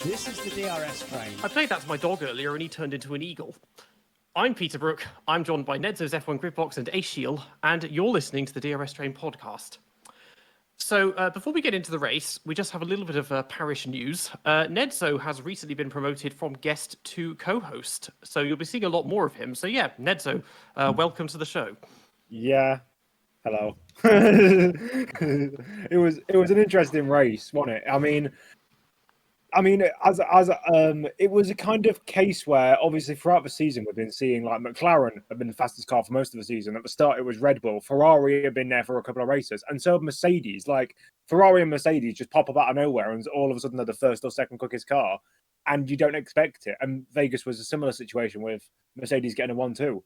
This is the DRS train. I played that to my dog earlier and he turned into an eagle. I'm Peter Brook. I'm joined by Nedzo's F1 Gridbox and Ace Shield, and you're listening to the DRS Train podcast. So before we get into the race, we just have a little bit of parish news. Nedzo has recently been promoted from guest to co-host, so you'll be seeing a lot more of him. So yeah, Nedzo, welcome to the show. Yeah. Hello. It was an interesting race, wasn't it? I mean, it was a kind of case where obviously throughout the season we've been seeing like McLaren have been the fastest car for most of the season. At the start it was Red Bull, Ferrari have been there for a couple of races, and so have Mercedes. Like Ferrari and Mercedes just pop up out of nowhere, and all of a sudden they're the first or second quickest car, and you don't expect it. And Vegas was a similar situation with Mercedes getting a 1-2.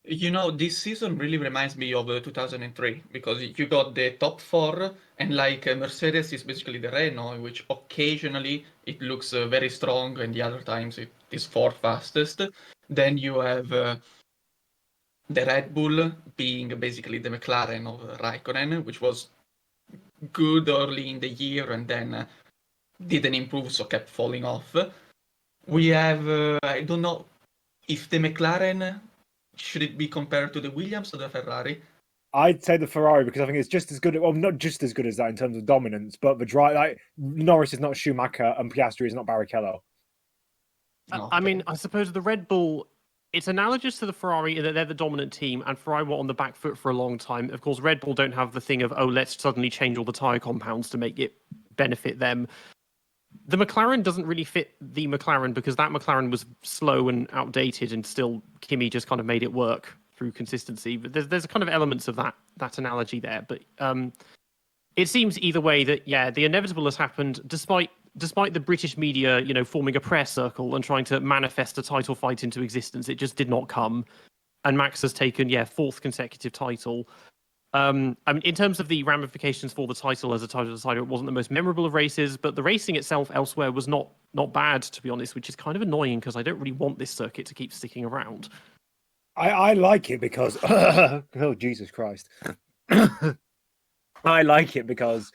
You know, this season really reminds me of 2003 because you got the top four, and like Mercedes is basically the Renault, which occasionally it looks very strong, and the other times it is fourth fastest. Then you have the Red Bull being basically the McLaren of Raikkonen, which was good early in the year and then didn't improve, so kept falling off. We have, I don't know if the McLaren, should it be compared to the Williams or the Ferrari? I'd say the Ferrari because I think it's just as good. Well, not just as good as that in terms of dominance, but the drive. Like Norris is not Schumacher and Piastri is not Barrichello. I mean, I suppose the Red Bull, it's analogous to the Ferrari in that they're the dominant team, and Ferrari were on the back foot for a long time. Of course, Red Bull don't have the thing of, oh, let's suddenly change all the tyre compounds to make it benefit them. The McLaren doesn't really fit the McLaren because that McLaren was slow and outdated, and still Kimi just kind of made it work through consistency. But there's kind of elements of that analogy there. But it seems either way that the inevitable has happened despite the British media, forming a prayer circle and trying to manifest a title fight into existence. It just did not come, and Max has taken fourth consecutive title. I mean, in terms of the ramifications for the title as a title decider, it wasn't the most memorable of races, but the racing itself elsewhere was not bad, to be honest, which is kind of annoying because I don't really want this circuit to keep sticking around. I like it because oh Jesus Christ, I like it because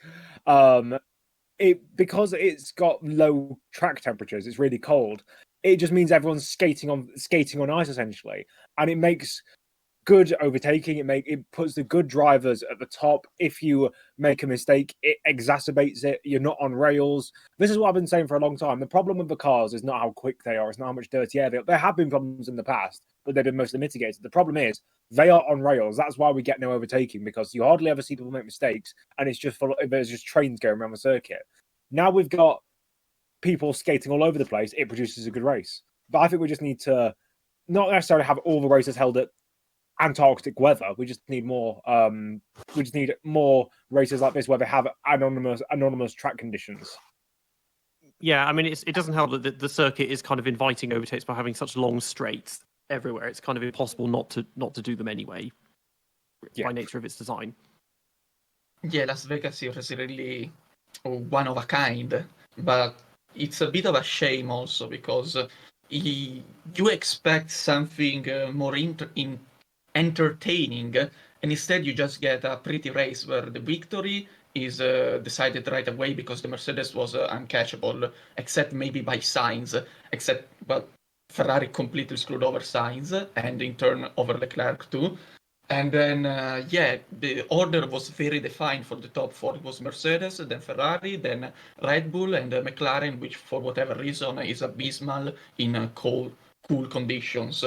it's got low track temperatures. It's really cold. It just means everyone's skating on ice essentially, and it makes good overtaking. It puts the good drivers at the top. If you make a mistake, it exacerbates it. You're not on rails. This is what I've been saying for a long time. The problem with the cars is not how quick they are. It's not how much dirty air they are. There have been problems in the past, but they've been mostly mitigated. The problem is they are on rails. That's why we get no overtaking, because you hardly ever see people make mistakes, and it's just there's just trains going around the circuit. Now we've got people skating all over the place. It produces a good race. But I think we just need to not necessarily have all the races held at Antarctic weather. We just need more. We just need more races like this where they have anonymous track conditions. Yeah, I mean, it doesn't help that the circuit is kind of inviting overtakes by having such long straights everywhere. It's kind of impossible not to do them anyway, by nature of its design. Yeah, Las Vegas is really one of a kind, but it's a bit of a shame also because you expect something more entertaining, and instead you just get a pretty race where the victory is decided right away because the Mercedes was uncatchable, except maybe by Sainz, Ferrari completely screwed over Sainz and in turn over Leclerc too. And then the order was very defined for the top four. It was Mercedes, then Ferrari, then Red Bull, and McLaren, which for whatever reason is abysmal in cool conditions.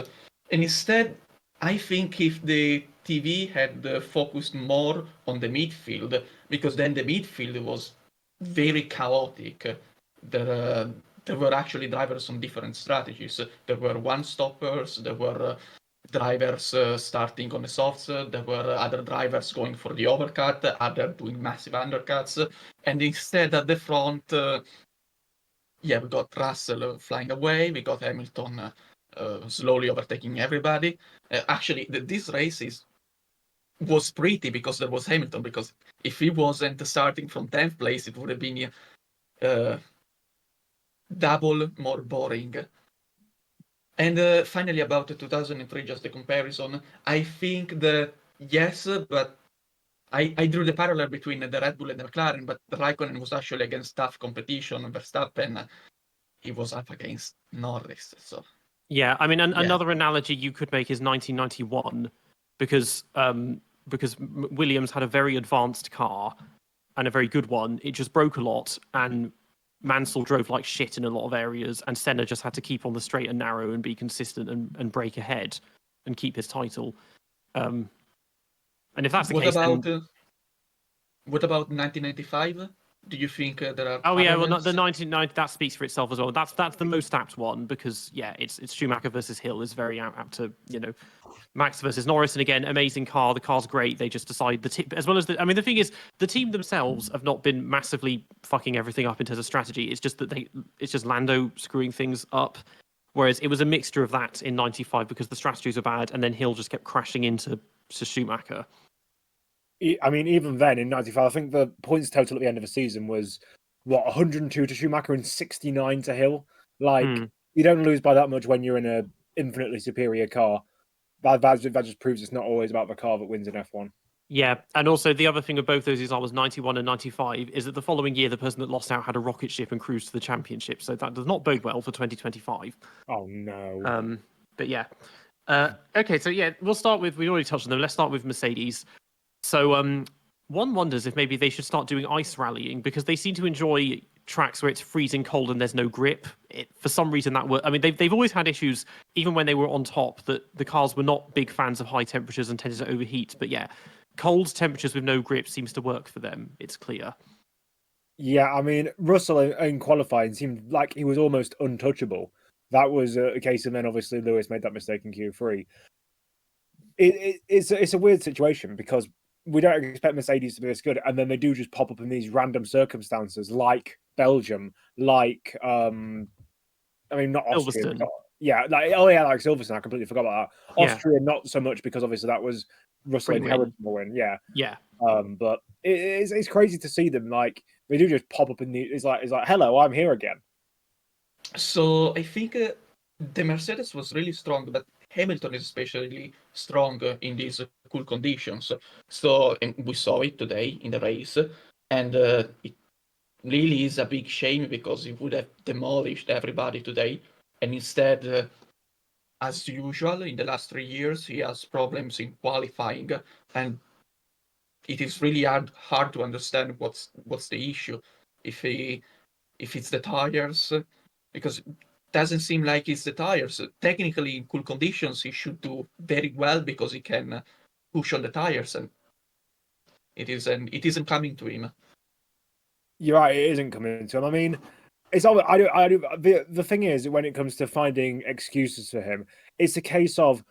And instead, I think if the TV had focused more on the midfield, because then the midfield was very chaotic. There were actually drivers on different strategies. There were one-stoppers, there were drivers starting on the softs, there were other drivers going for the overcut, others doing massive undercuts, and instead at the front, we got Russell flying away, we got Hamilton slowly overtaking everybody. Actually, this race was pretty because there was Hamilton, because if he wasn't starting from 10th place, it would have been double more boring. And finally, about 2003, just the comparison, I think that yes, but I drew the parallel between the Red Bull and the McLaren, but Raikkonen was actually against tough competition. Verstappen, he was up against Norris. So yeah, I mean, another analogy you could make is 1991, because Williams had a very advanced car and a very good one. It just broke a lot, and Mansell drove like shit in a lot of areas, and Senna just had to keep on the straight and narrow and be consistent and break ahead and keep his title. And if that's the case, then... What about 1995? Do you think there are? Oh yeah, well, parallels? the 1990, that speaks for itself as well. That's the most apt one, because yeah, it's Schumacher versus Hill is very apt to, Max versus Norris, and again, amazing car. The car's great. They just decide as well as the thing is, the team themselves have not been massively fucking everything up in terms of strategy. It's just that it's just Lando screwing things up. Whereas it was a mixture of that in 95 because the strategies were bad, and then Hill just kept crashing into Schumacher. I mean, even then in 95, I think the points total at the end of the season was 102 to Schumacher and 69 to Hill. You don't lose by that much when you're in a infinitely superior car. That just proves it's not always about the car that wins in F1. Yeah, and also the other thing of both those examples, 91 and 95, is that the following year the person that lost out had a rocket ship and cruised to the championship. So that does not bode well for 2025. Oh no. But yeah. Okay, so yeah, we'll start with, we already touched on them. Let's start with Mercedes. So one wonders if maybe they should start doing ice rallying, because they seem to enjoy tracks where it's freezing cold and there's no grip. For some reason that worked. I mean, they've always had issues, even when they were on top, that the cars were not big fans of high temperatures and tended to overheat. But yeah, cold temperatures with no grip seems to work for them. It's clear. Yeah, I mean, Russell in qualifying seemed like he was almost untouchable. That was a case, and then obviously Lewis made that mistake in Q3. It's a weird situation because we don't expect Mercedes to be this good, and then they do just pop up in these random circumstances, like Belgium, like not Austria. Silverstone. Like Silverstone. I completely forgot about that. Yeah. Austria, not so much because obviously that was Russell inheriting the win. Yeah. Yeah. But it's crazy to see them, like they do just pop up in the. It's like hello, I'm here again. So I think the Mercedes was really strong, but Hamilton is especially strong in these cool conditions. So we saw it today in the race, and it really is a big shame because he would have demolished everybody today. And instead, as usual, in the last 3 years, he has problems in qualifying, and it is really hard to understand what's the issue. If it's the tires, because it doesn't seem like it's the tires. Technically, in cool conditions, he should do very well because he can push on the tires, and it isn't coming to him. You're right, it isn't coming to him. I mean, it's all the thing is, when it comes to finding excuses for him, it's a case of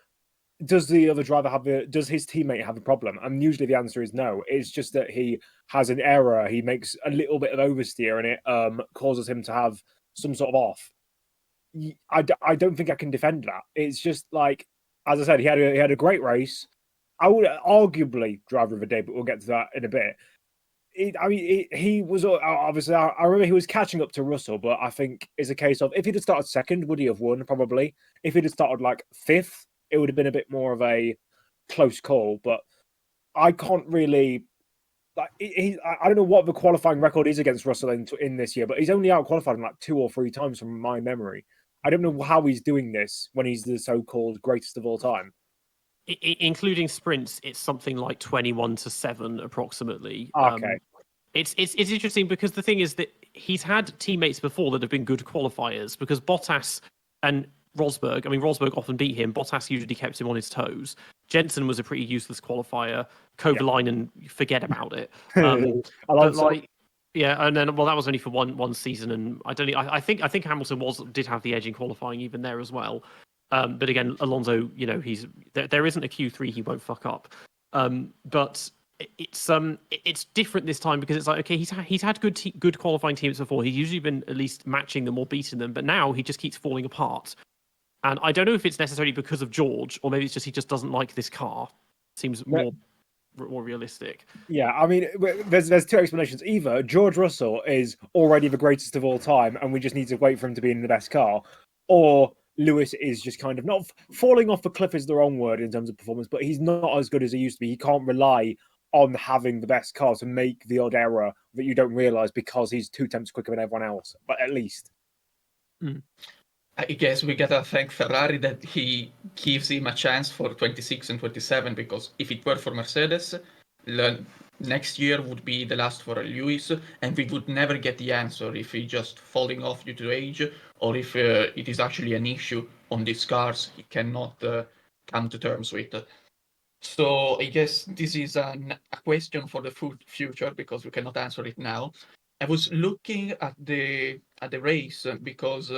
does the other driver does his teammate have a problem? And usually the answer is no. It's just that he has an error, he makes a little bit of oversteer, and it causes him to have some sort of off. I don't think I can defend that. It's just like, as I said, he had a great race. I would arguably driver of the day, but we'll get to that in a bit. He was obviously. I remember he was catching up to Russell, but I think it's a case of if he'd have started second, would he have won? Probably. If he'd have started like fifth, it would have been a bit more of a close call. But I can't really. I don't know what the qualifying record is against Russell in this year, but he's only out qualified like 2 or 3 times from my memory. I don't know how he's doing this when he's the so-called greatest of all time. Including sprints, it's something like 21-7 approximately. Okay. It's interesting because the thing is that he's had teammates before that have been good qualifiers, because Bottas and Rosberg, Rosberg often beat him. Bottas usually kept him on his toes. Jensen was a pretty useless qualifier. Kovalainen, forget about it. And then that was only for one season, and I think Hamilton did have the edge in qualifying even there as well. But again, Alonso, there isn't a Q3 he won't fuck up. But it's different this time because it's like, okay, he's had good qualifying teams before. He's usually been at least matching them or beating them, but now he just keeps falling apart. And I don't know if it's necessarily because of George, or maybe it's just he just doesn't like this car. Seems more realistic. Yeah, I mean, there's 2 explanations. Either George Russell is already the greatest of all time, and we just need to wait for him to be in the best car, or Lewis is just kind of not falling off the cliff is the wrong word in terms of performance, but he's not as good as he used to be. He can't rely on having the best car to make the odd error that you don't realise because he's 2 tenths quicker than everyone else, but at least. I guess we gotta thank Ferrari that he gives him a chance for 26 and 27, because if it were for Mercedes, next year would be the last for Lewis, and we would never get the answer if he's just falling off due to age, or if it is actually an issue on these cars he cannot come to terms with. So I guess this is a question for the future, because we cannot answer it now. I was looking at the race because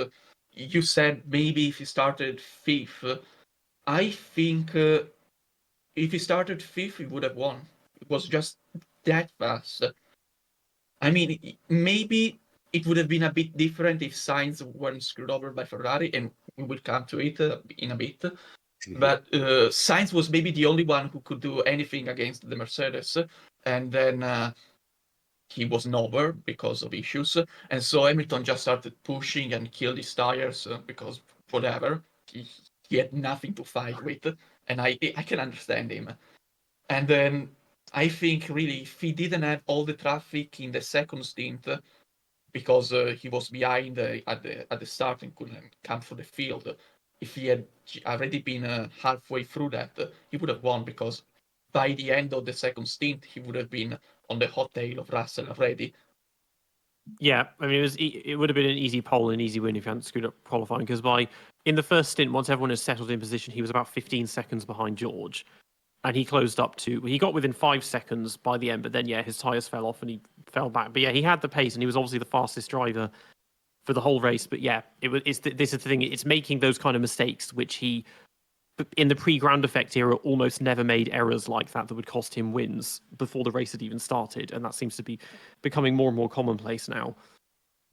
you said maybe if he started 5th. I think if he started 5th, he would have won. It was just that fast. I mean, maybe it would have been a bit different if Sainz weren't screwed over by Ferrari, and we will come to it in a bit. But Sainz was maybe the only one who could do anything against the Mercedes, and then he was nowhere because of issues. And so Hamilton just started pushing and killed his tires because whatever. He had nothing to fight with, and I can understand him. And then I think really if he didn't have all the traffic in the second stint, because he was behind at the start and couldn't come for the field, if he had already been halfway through that, he would have won, because by the end of the second stint, he would have been on the hot tail of Russell already. Yeah, I mean, it would have been an easy pole and easy win if he hadn't screwed up qualifying, because in the first stint, once everyone has settled in position, he was about 15 seconds behind George, and he closed up he got within 5 seconds by the end, but then, yeah, his tyres fell off and he fell back. But yeah, he had the pace and he was obviously the fastest driver for the whole race. But yeah, this is the thing, it's making those kind of mistakes, which he, in the pre-ground effect era, almost never made errors like that would cost him wins before the race had even started, and that seems to be becoming more and more commonplace now.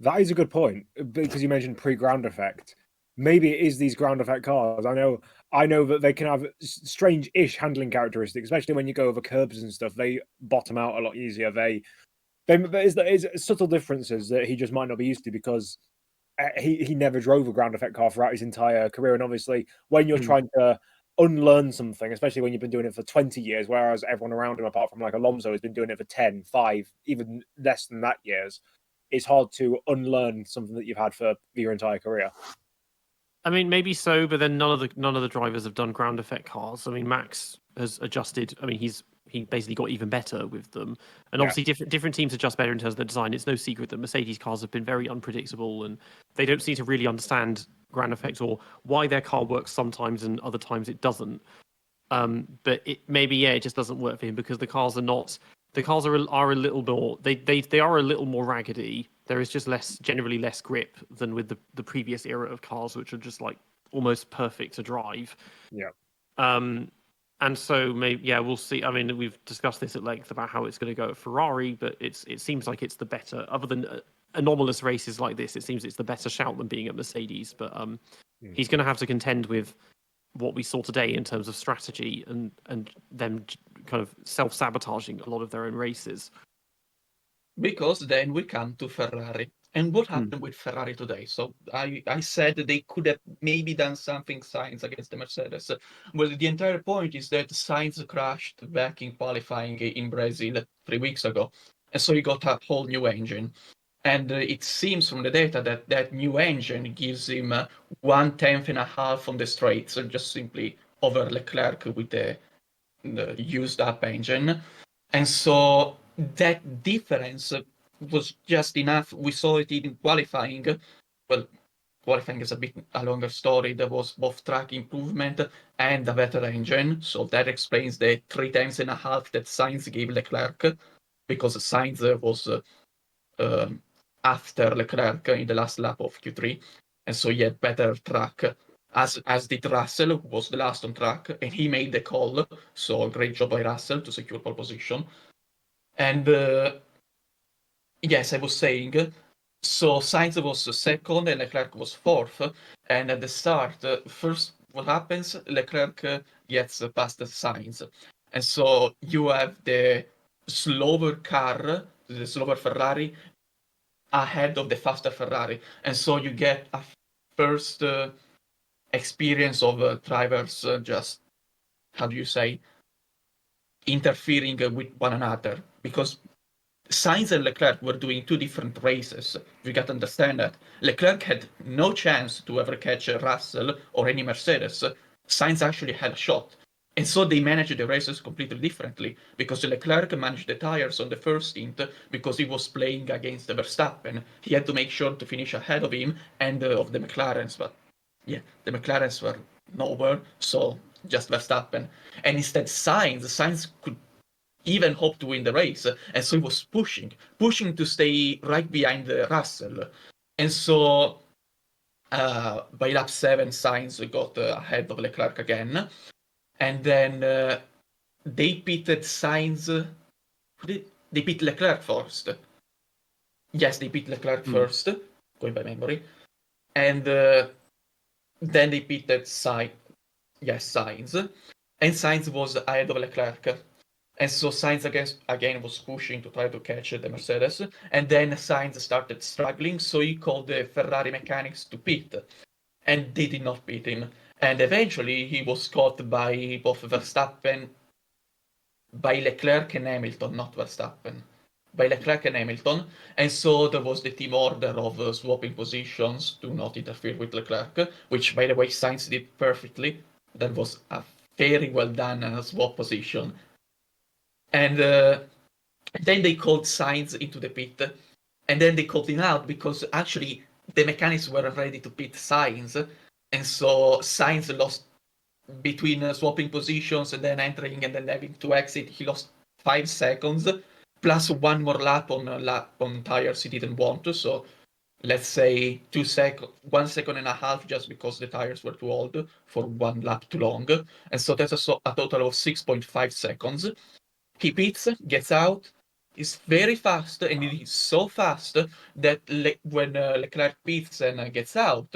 That is a good point, because you mentioned pre-ground effect. Maybe it is these ground effect cars. I know that they can have strange-ish handling characteristics, especially when you go over curbs and stuff. They bottom out a lot easier. There's subtle differences that he just might not be used to, because he never drove a ground effect car throughout his entire career. And obviously, when you're trying to unlearn something, especially when you've been doing it for 20 years, whereas everyone around him, apart from like Alonso, has been doing it for 10, 5, even less than that years, it's hard to unlearn something that you've had for your entire career. I mean, maybe so, but then none of the drivers have done ground effect cars. I mean, Max has adjusted. I mean, he basically got even better with them, and obviously different teams adjust better in terms of the design. It's no secret that Mercedes cars have been very unpredictable, and they don't seem to really understand ground effect or why their car works sometimes and other times it doesn't. But it just doesn't work for him, because the cars are a little more they are a little more raggedy. There is just generally less grip than with the previous era of cars, which are just like almost perfect to drive. Yeah. And so we'll see. I mean, we've discussed this at length about how it's going to go at Ferrari, but it seems like it's the better, other than anomalous races like this, it seems it's the better shout than being at Mercedes. But he's going to have to contend with what we saw today in terms of strategy and them kind of self-sabotaging a lot of their own races. Because then we come to Ferrari. And what happened with Ferrari today? So I said that they could have maybe done something Sainz against the Mercedes. Well, the entire point is that Sainz crashed back in qualifying in Brazil 3 weeks ago. And so he got a whole new engine. And it seems from the data that new engine gives him 1/10.5 on the straight, so just simply over Leclerc with the used up engine. And so that difference was just enough. We saw it in qualifying. Well, qualifying is a longer story. There was both track improvement and a better engine. So that explains the 3.5 that Sainz gave Leclerc, because Sainz was after Leclerc in the last lap of Q3. And so he had better track, as did Russell, who was the last on track, and he made the call. So great job by Russell to secure pole position. And yes, I was saying, so Sainz was second and Leclerc was fourth. And at the start, first, what happens? Leclerc gets past Sainz. And so you have the slower car, the slower Ferrari, ahead of the faster Ferrari. And so you get a first experience of drivers just, how do you say, interfering with one another, because Sainz and Leclerc were doing two different races. You got to understand that. Leclerc had no chance to ever catch Russell or any Mercedes. Sainz actually had a shot. And so they managed the races completely differently, because Leclerc managed the tires on the first stint because he was playing against Verstappen. He had to make sure to finish ahead of him and of the McLarens, but yeah, the McLarens were nowhere, so just Verstappen. And instead Sainz could even hope to win the race, and so he was pushing to stay right behind Russell. And so by lap 7, Sainz got ahead of Leclerc again. And then they pitted Sainz. They pit Leclerc first. Yes, they pit Leclerc first, going by memory. And then they pitted Sainz. And Sainz was ahead of Leclerc. And so Sainz again was pushing to try to catch the Mercedes. And then Sainz started struggling, so he called the Ferrari mechanics to pit. And they did not pit him. And eventually he was caught by both Verstappen, by Leclerc and Hamilton, not Verstappen, by Leclerc and Hamilton. And so there was the team order of swapping positions to not interfere with Leclerc, which, by the way, Sainz did perfectly. That was a very well done swap position. And then they called Sainz into the pit, and then they called him out because actually the mechanics were ready to pit Sainz. And so Sainz lost between swapping positions and then entering and then having to exit. He lost 5 seconds, plus one more lap on tires he didn't want to. So let's say 1 second and a half, just because the tires were too old for one lap too long. And so that's a total of 6.5 seconds. He pits, gets out, is very fast, and it is so fast that when Leclerc pits and gets out,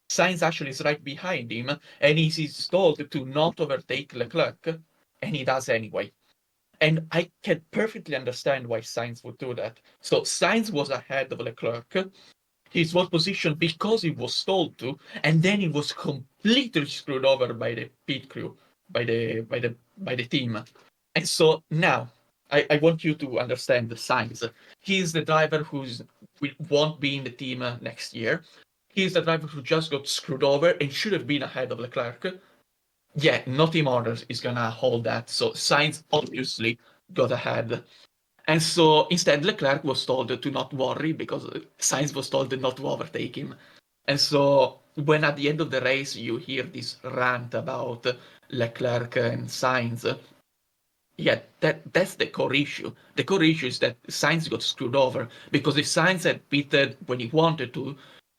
Sainz actually is right behind him, and he's told to not overtake Leclerc, and he does anyway. And I can perfectly understand why Sainz would do that. So Sainz was ahead of Leclerc. He was positioned because he was told to, and then he was completely screwed over by the pit crew, by the team. And so now I want you to understand the Sainz. He's the driver who won't be in the team next year. He's the driver who just got screwed over and should have been ahead of Leclerc. Yeah, no team orders is gonna hold that. So Sainz obviously got ahead. And so instead Leclerc was told to not worry because Sainz was told not to overtake him. And so when at the end of the race you hear this rant about Leclerc and Sainz, yeah, that's the core issue. The core issue is that Sainz got screwed over, because if Sainz had pitted when he wanted to,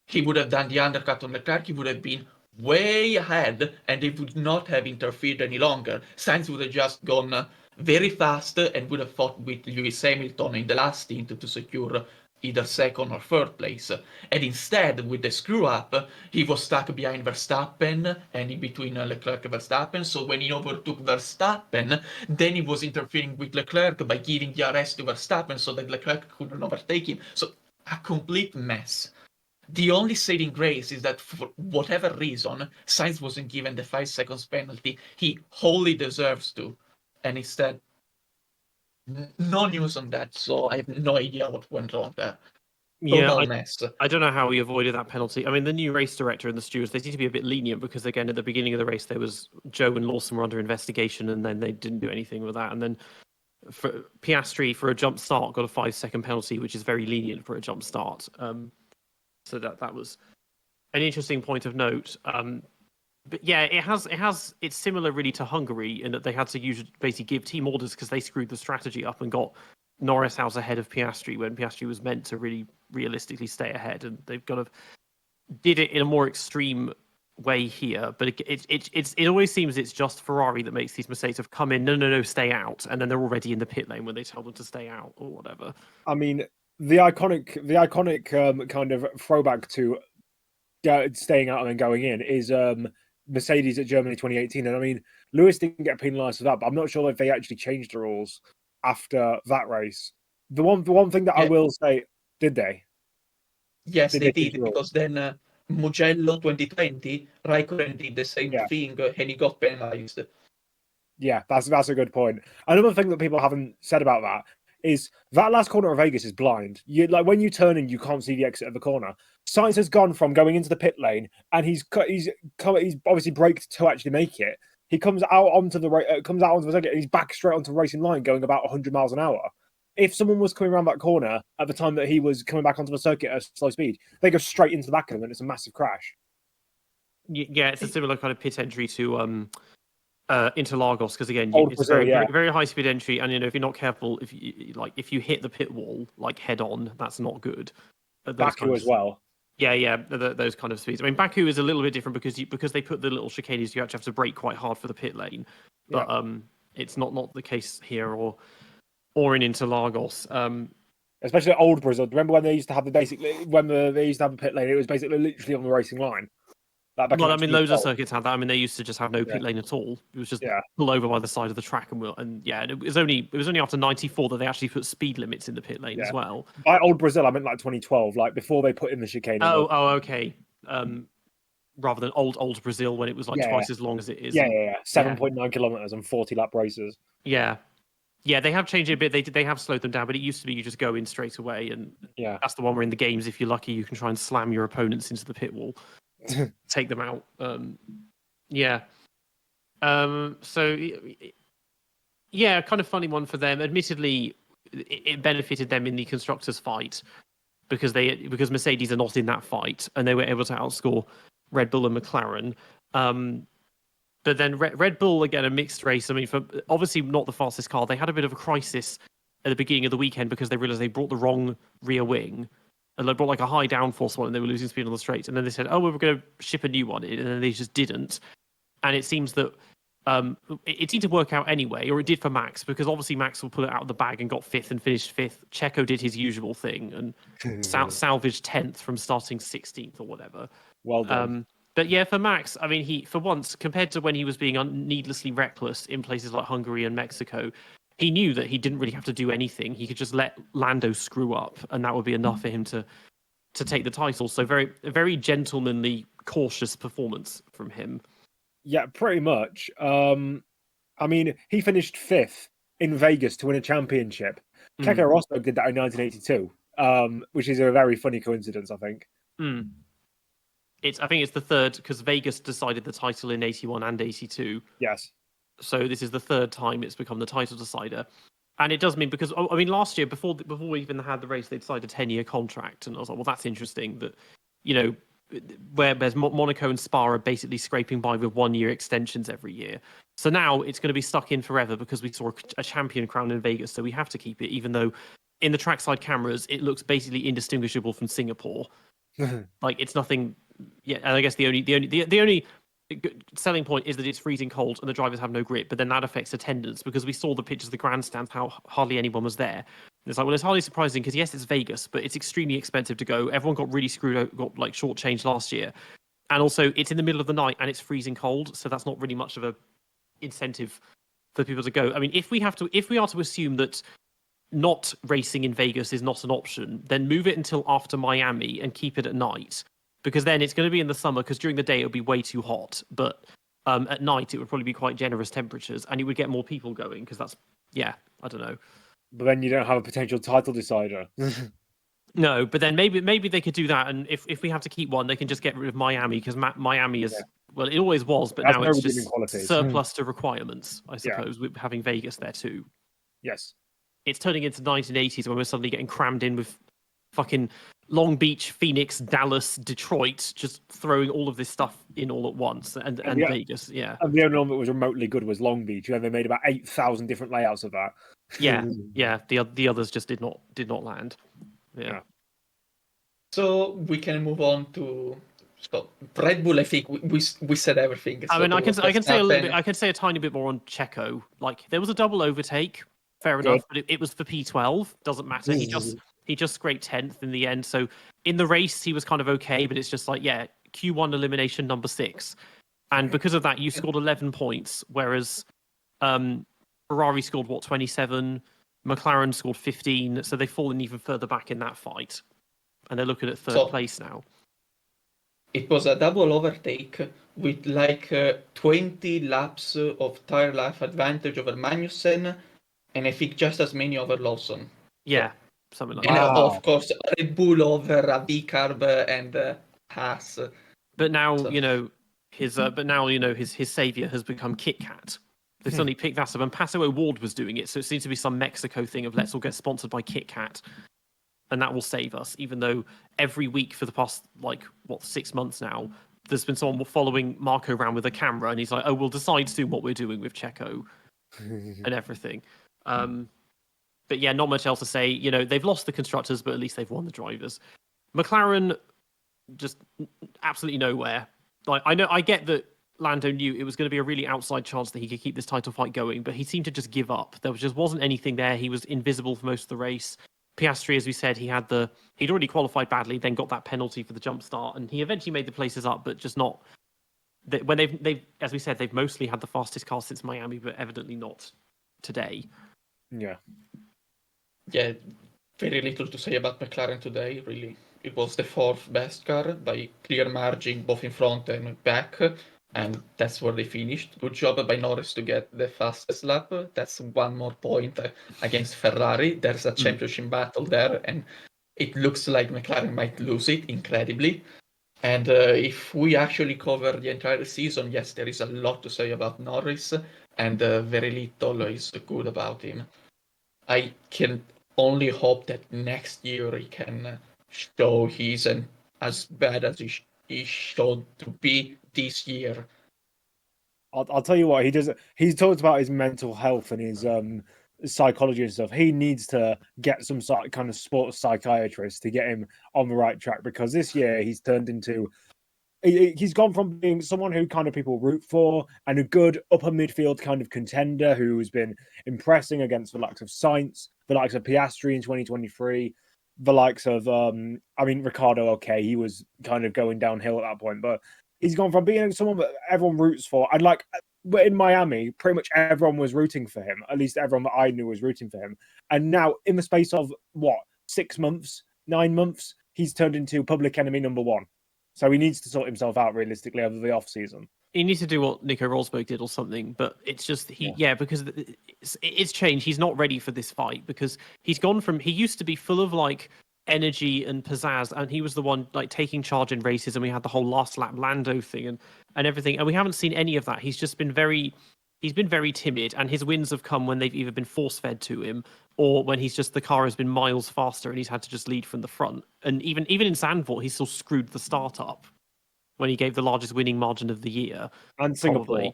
he would have done the undercut on Leclerc, he would have been way ahead, and they would not have interfered any longer. Sainz would have just gone very fast and would have fought with Lewis Hamilton in the last stint to secure either second or third place. And instead, with the screw-up, he was stuck behind Verstappen and in between Leclerc and Verstappen. So when he overtook Verstappen, then he was interfering with Leclerc by giving the arrest to Verstappen so that Leclerc couldn't overtake him. So a complete mess. The only saving grace is that for whatever reason, Sainz wasn't given the 5 seconds penalty he wholly deserves to. And instead, no news on that, so I have no idea what went wrong there. Total mess. I don't know how he avoided that penalty. I mean, the new race director and the stewards, they seem to be a bit lenient because, again, at the beginning of the race, there was Joe and Lawson were under investigation, and then they didn't do anything with that. And then for Piastri, for a jump start, got a 5-second penalty, which is very lenient for a jump start. So that was an interesting point of note. But yeah, it's similar really to Hungary in that they had to basically give team orders because they screwed the strategy up and got Norris out ahead of Piastri when Piastri was meant to really realistically stay ahead, and they've kind of did it in a more extreme way here. But it always seems it's just Ferrari that makes these mistakes of come in, no, stay out, and then they're already in the pit lane when they tell them to stay out or whatever. I mean, the iconic kind of throwback to staying out and then going in is Mercedes at Germany 2018. And I mean, Lewis didn't get penalised for that, but I'm not sure if they actually changed the rules after that race. The one thing that I will say, did they? Yes, they did, because then Mugello 2020, Raikkonen did the same thing and he got penalised. Yeah, that's a good point. Another thing that people haven't said about that is that last corner of Vegas is blind. You like when you turn in, you can't see the exit of the corner. Sainz has gone from going into the pit lane, and he's obviously braked to actually make it. He comes out onto the circuit, and he's back straight onto the racing line, going about 100 miles an hour. If someone was coming around that corner at the time that he was coming back onto the circuit at slow speed, they go straight into the back of him, and it's a massive crash. Yeah, it's a similar kind of pit entry to Interlagos, because again, it's Brazil, very high speed entry, and if you're not careful, if you hit the pit wall like head on, that's not good. Baku as well. Yeah, those kind of speeds. I mean, Baku is a little bit different because they put the little chicanes. You actually have to brake quite hard for the pit lane, but it's not the case here or in Interlagos. Especially old Brazil. Remember when they used to have they used to have a pit lane? It was basically literally on the racing line. Well, I mean, loads of circuits had that. I mean, they used to just have no pit lane at all. It was just pull over by the side of the track and it was only after '94 that they actually put speed limits in the pit lane as well. By old Brazil, I meant like 2012, like before they put in the chicane. Okay. Rather than old Brazil when it was like twice as long as it is. 7.9 kilometers and 40 lap races. Yeah, they have changed it a bit. They have slowed them down, but it used to be you just go in straight away, and that's the one where in the games, if you're lucky, you can try and slam your opponents into the pit wall. Take them out. So kind of funny one for them. Admittedly, it benefited them in the constructors' fight because Mercedes are not in that fight, and they were able to outscore Red Bull and McLaren. But then Red Bull, again, a mixed race. I mean, for obviously not the fastest car, they had a bit of a crisis at the beginning of the weekend because they realized they brought the wrong rear wing. And they brought like a high downforce one, and they were losing speed on the straight. And then they said, "Oh, well, we're going to ship a new one," and then they just didn't. And it seems that it seemed to work out anyway, or it did for Max, because obviously Max will pull it out of the bag and got fifth and finished fifth. Checo did his usual thing and salvaged 10th from starting 16th or whatever. Well done. But yeah, for Max, I mean, he for once, compared to when he was being needlessly reckless in places like Hungary and Mexico, he knew that he didn't really have to do anything. He could just let Lando screw up, and that would be enough for him to take the title. So very gentlemanly, cautious performance from him. Yeah, pretty much. I mean, he finished fifth in Vegas to win a championship. Keke Rosberg did that in 1982, which is a very funny coincidence, I think. I think it's the third, because Vegas decided the title in 81 and 82. Yes. So this is the third time it's become the title decider. And it does mean, because, I mean, last year, before we even had the race, they decided a 10-year contract. And I was like, well, that's interesting that, whereas Monaco and Spa are basically scraping by with 1-year extensions every year. So now it's going to be stuck in forever because we saw a champion crown in Vegas. So we have to keep it, even though in the trackside cameras, it looks basically indistinguishable from Singapore. Like, it's nothing. Yeah, and I guess the only selling point is that it's freezing cold and the drivers have no grip, but then that affects attendance because we saw the pictures of the grandstands, how hardly anyone was there. And it's like, well, it's hardly surprising because yes, it's Vegas, but it's extremely expensive to go. Everyone got really screwed out, got like shortchanged last year, and also it's in the middle of the night and it's freezing cold, so that's not really much of a incentive for people to go. I mean, if we are to assume that not racing in Vegas is not an option, then move it until after Miami and keep it at night. Because then it's going to be in the summer, because during the day it'll be way too hot. But at night it would probably be quite generous temperatures, and you would get more people going, because that's, I don't know. But then you don't have a potential title decider. No, but then maybe they could do that, and if we have to keep one, they can just get rid of Miami, because Miami is, well, it always was, but now it's just surplus to requirements, I suppose, with having Vegas there too. Yes. It's turning into 1980s when we're suddenly getting crammed in with fucking Long Beach, Phoenix, Dallas, Detroit, just throwing all of this stuff in all at once, and Vegas, yeah. And the only one that was remotely good was Long Beach, and they made about 8,000 different layouts of that. Yeah. The others just did not land. Yeah. So we can move on to Red Bull. I think we said everything. I mean, I can say a little bit. I can say a tiny bit more on Checo. Like, there was a double overtake, fair enough, but it was for P12. Doesn't matter. He just scraped 10th in the end. So in the race, he was kind of okay, but it's just like, Q1 elimination number 6. And because of that, you scored 11 points, whereas Ferrari scored, 27? McLaren scored 15. So they've fallen even further back in that fight. And they're looking at third place now. it was a double overtake with like 20 laps of tire life advantage over Magnussen, and I think just as many over Lawson. Yeah, something like And that. Wow. of course, Red Bull over a V-Carb and Haas. But now So- you know his savior has become Kit Kat. They suddenly picked that up, and Paso O'Ward was doing it, so it seems to be some Mexico thing of let's all get sponsored by Kit Kat, and that will save us. Even though every week for the past 6 months now, there's been someone following Marco around with a camera, and he's like, "Oh, we'll decide soon what we're doing with Checo and everything." But yeah, not much else to say. You know, they've lost the constructors, but at least they've won the drivers. McLaren just absolutely nowhere. Like I get that Lando knew it was going to be a really outside chance that he could keep this title fight going, but he seemed to just give up. There just wasn't anything there. He was invisible for most of the race. Piastri, as we said, he'd already qualified badly, then got that penalty for the jump start, and he eventually made the places up, but just not. When they've as we said, they've mostly had the fastest car since Miami, but evidently not today. Yeah. Yeah, very little to say about McLaren today, really. It was the fourth best car by clear margin, both in front and back, and that's where they finished. Good job by Norris to get the fastest lap. That's one more point against Ferrari. There's a championship battle there, and it looks like McLaren might lose it incredibly. And if we actually cover the entire season, yes, there is a lot to say about Norris, and very little is good about him. I can only hope that next year he can show he isn't as bad as he showed to be this year. I'll tell you what, he's talked about his mental health and his psychology and stuff. He needs to get some sort of kind of sports psychiatrist to get him on the right track, because this year he's gone from being someone who kind of people root for and a good upper midfield kind of contender who's been impressing against the likes of Sainz, the likes of Piastri in 2023, the likes of Ricciardo. Okay, he was kind of going downhill at that point, but he's gone from being someone that everyone roots for, and in Miami, pretty much everyone was rooting for him. At least everyone that I knew was rooting for him. And now, in the space of 6 months, 9 months, he's turned into public enemy number one. So he needs to sort himself out realistically over the off season. He needs to do what Nico Rosberg did or something, but it's just because it's changed. He's not ready for this fight because he's gone from he used to be full of energy and pizzazz, and he was the one taking charge in races, and we had the whole last lap Lando thing and everything, and we haven't seen any of that. He's been very timid, and his wins have come when they've either been force fed to him or when the car has been miles faster and he's had to just lead from the front. And even in Zandvoort, he still screwed the start up when he gave the largest winning margin of the year, and Singapore. Probably.